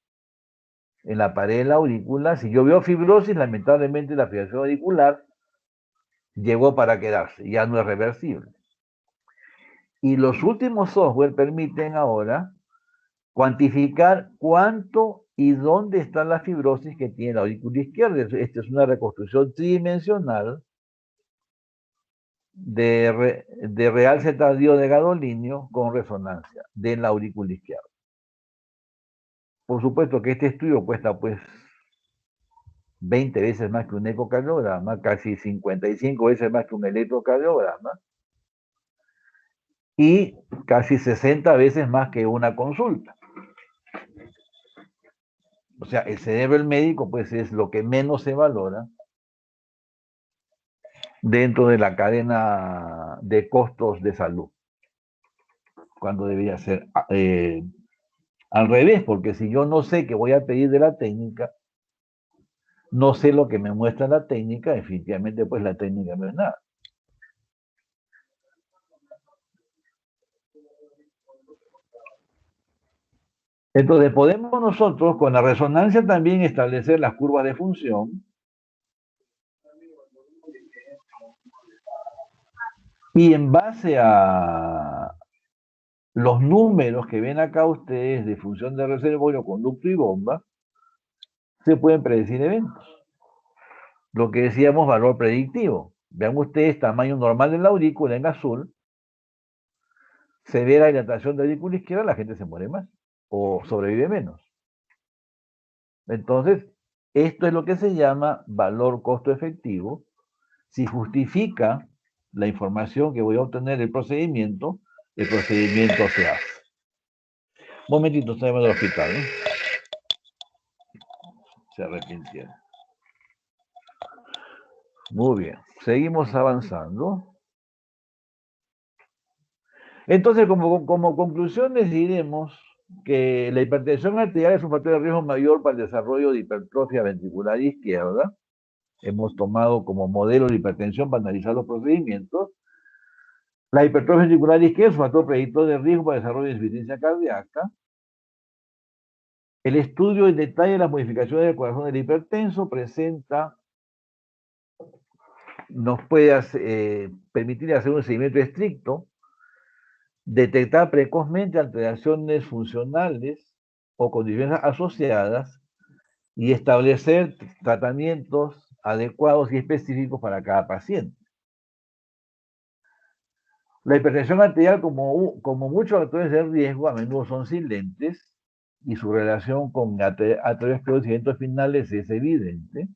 Speaker 1: en la pared de la aurícula. Si yo veo fibrosis, lamentablemente la fibrilación auricular llegó para quedarse, ya no es reversible. Y los últimos software permiten ahora cuantificar cuánto y dónde está la fibrosis que tiene la aurícula izquierda. Esta es una reconstrucción tridimensional de real cetadíodo de gadolinio con resonancia de la aurícula izquierda. Por supuesto que este estudio cuesta pues 20 veces más que un ecocardiograma, casi 55 veces más que un electrocardiograma y casi 60 veces más que una consulta. O sea, el cerebro del médico pues es lo que menos se valora dentro de la cadena de costos de salud, cuando debería ser al revés, porque si yo no sé qué voy a pedir de la técnica, no sé lo que me muestra la técnica, definitivamente pues la técnica no es nada. Entonces podemos nosotros con la resonancia también establecer las curvas de función y en base a los números que ven acá ustedes de función de reservorio, conducto y bomba, se pueden predecir eventos. Lo que decíamos, valor predictivo. Vean ustedes, tamaño normal de la aurícula en azul, severa dilatación de la aurícula izquierda, la gente se muere más o sobrevive menos. Entonces, esto es lo que se llama valor costo efectivo. Si justifica la información que voy a obtener del procedimiento, el procedimiento se hace. Un momentito, estoy en el hospital, ¿eh? Se arrepintieron. Muy bien, seguimos avanzando. Entonces, como conclusiones diremos que la hipertensión arterial es un factor de riesgo mayor para el desarrollo de hipertrofia ventricular izquierda. Hemos tomado como modelo de hipertensión para analizar los procedimientos. La hipertrofia ventricular izquierda es un factor predictor de riesgo para el desarrollo de insuficiencia cardíaca. El estudio en detalle de las modificaciones del corazón del hipertenso nos puede permitir hacer un seguimiento estricto, detectar precozmente alteraciones funcionales o condiciones asociadas y establecer tratamientos adecuados y específicos para cada paciente. La hipertensión arterial, como muchos factores de riesgo, a menudo son silentes y su relación con aterosclerosis y eventos finales es evidente.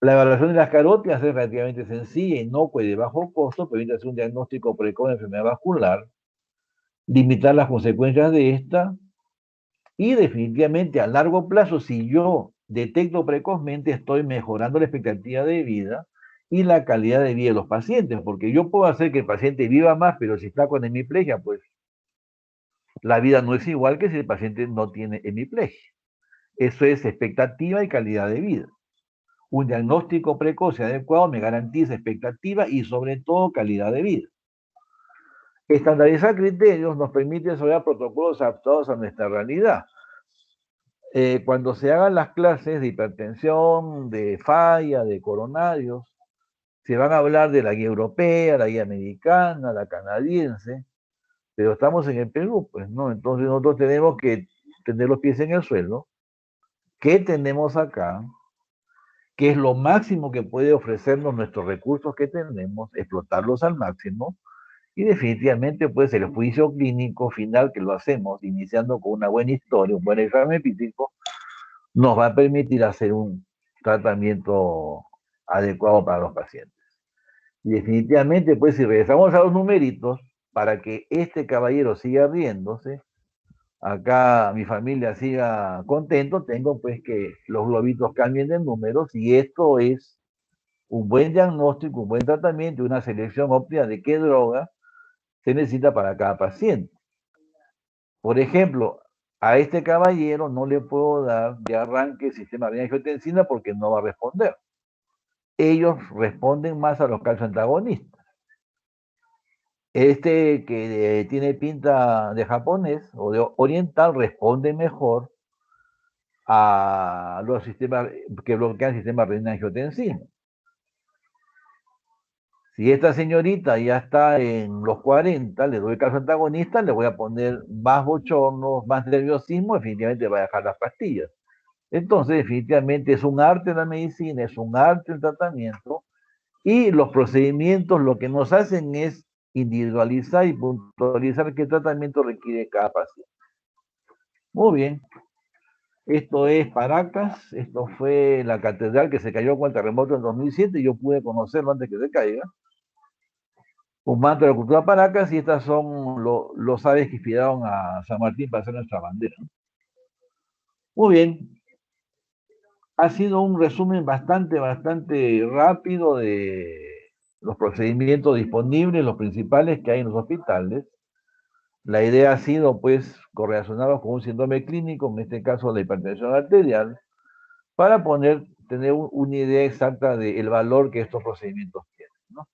Speaker 1: La evaluación de las carótidas es relativamente sencilla, inocua y de bajo costo, permite hacer un diagnóstico precoz de enfermedad vascular, limitar las consecuencias de esta y definitivamente a largo plazo, si yo detecto precozmente, estoy mejorando la expectativa de vida y la calidad de vida de los pacientes, porque yo puedo hacer que el paciente viva más, pero si está con hemiplegia, pues la vida no es igual que si el paciente no tiene hemiplegia. Eso es expectativa y calidad de vida. Un diagnóstico precoz y adecuado me garantiza expectativa y sobre todo calidad de vida. Estandarizar criterios nos permite desarrollar protocolos adaptados a nuestra realidad. Cuando se hagan las clases de hipertensión, de falla, de coronarios, se van a hablar de la guía europea, la guía americana, la canadiense, pero estamos en el Perú, pues, ¿no? Entonces nosotros tenemos que tener los pies en el suelo. ¿Qué tenemos acá? ¿Qué es lo máximo que puede ofrecernos nuestros recursos que tenemos? Explotarlos al máximo. Y definitivamente, pues, el juicio clínico final que lo hacemos, iniciando con una buena historia, un buen examen físico, nos va a permitir hacer un tratamiento adecuado para los pacientes. Y definitivamente, pues si regresamos a los numeritos, para que este caballero siga riéndose, acá mi familia siga contento, tengo pues que los globitos cambien de números y esto es un buen diagnóstico, un buen tratamiento, una selección óptima de qué droga se necesita para cada paciente. Por ejemplo, a este caballero no le puedo dar de arranque el sistema de angiotensina porque no va a responder. Ellos responden más a los calcioantagonistas. Este que tiene pinta de japonés o de oriental responde mejor a los sistemas que bloquean el sistema renina-angiotensina. Si esta señorita ya está en los 40, le doy caso antagonista, le voy a poner más bochornos, más nerviosismo, definitivamente va a dejar las pastillas. Entonces, definitivamente es un arte la medicina, es un arte el tratamiento, y los procedimientos lo que nos hacen es individualizar y puntualizar qué tratamiento requiere cada paciente. Muy bien, esto es Paracas, esto fue la catedral que se cayó con el terremoto en 2007, y yo pude conocerlo antes que se caiga. Un manto de la cultura Paracas, y estas son los aves que inspiraron a San Martín para hacer nuestra bandera. Muy bien, ha sido un resumen bastante rápido de los procedimientos disponibles, los principales que hay en los hospitales. La idea ha sido, pues, correlacionarlos con un síndrome clínico, en este caso la hipertensión arterial, para tener una idea exacta del valor que estos procedimientos tienen, ¿no?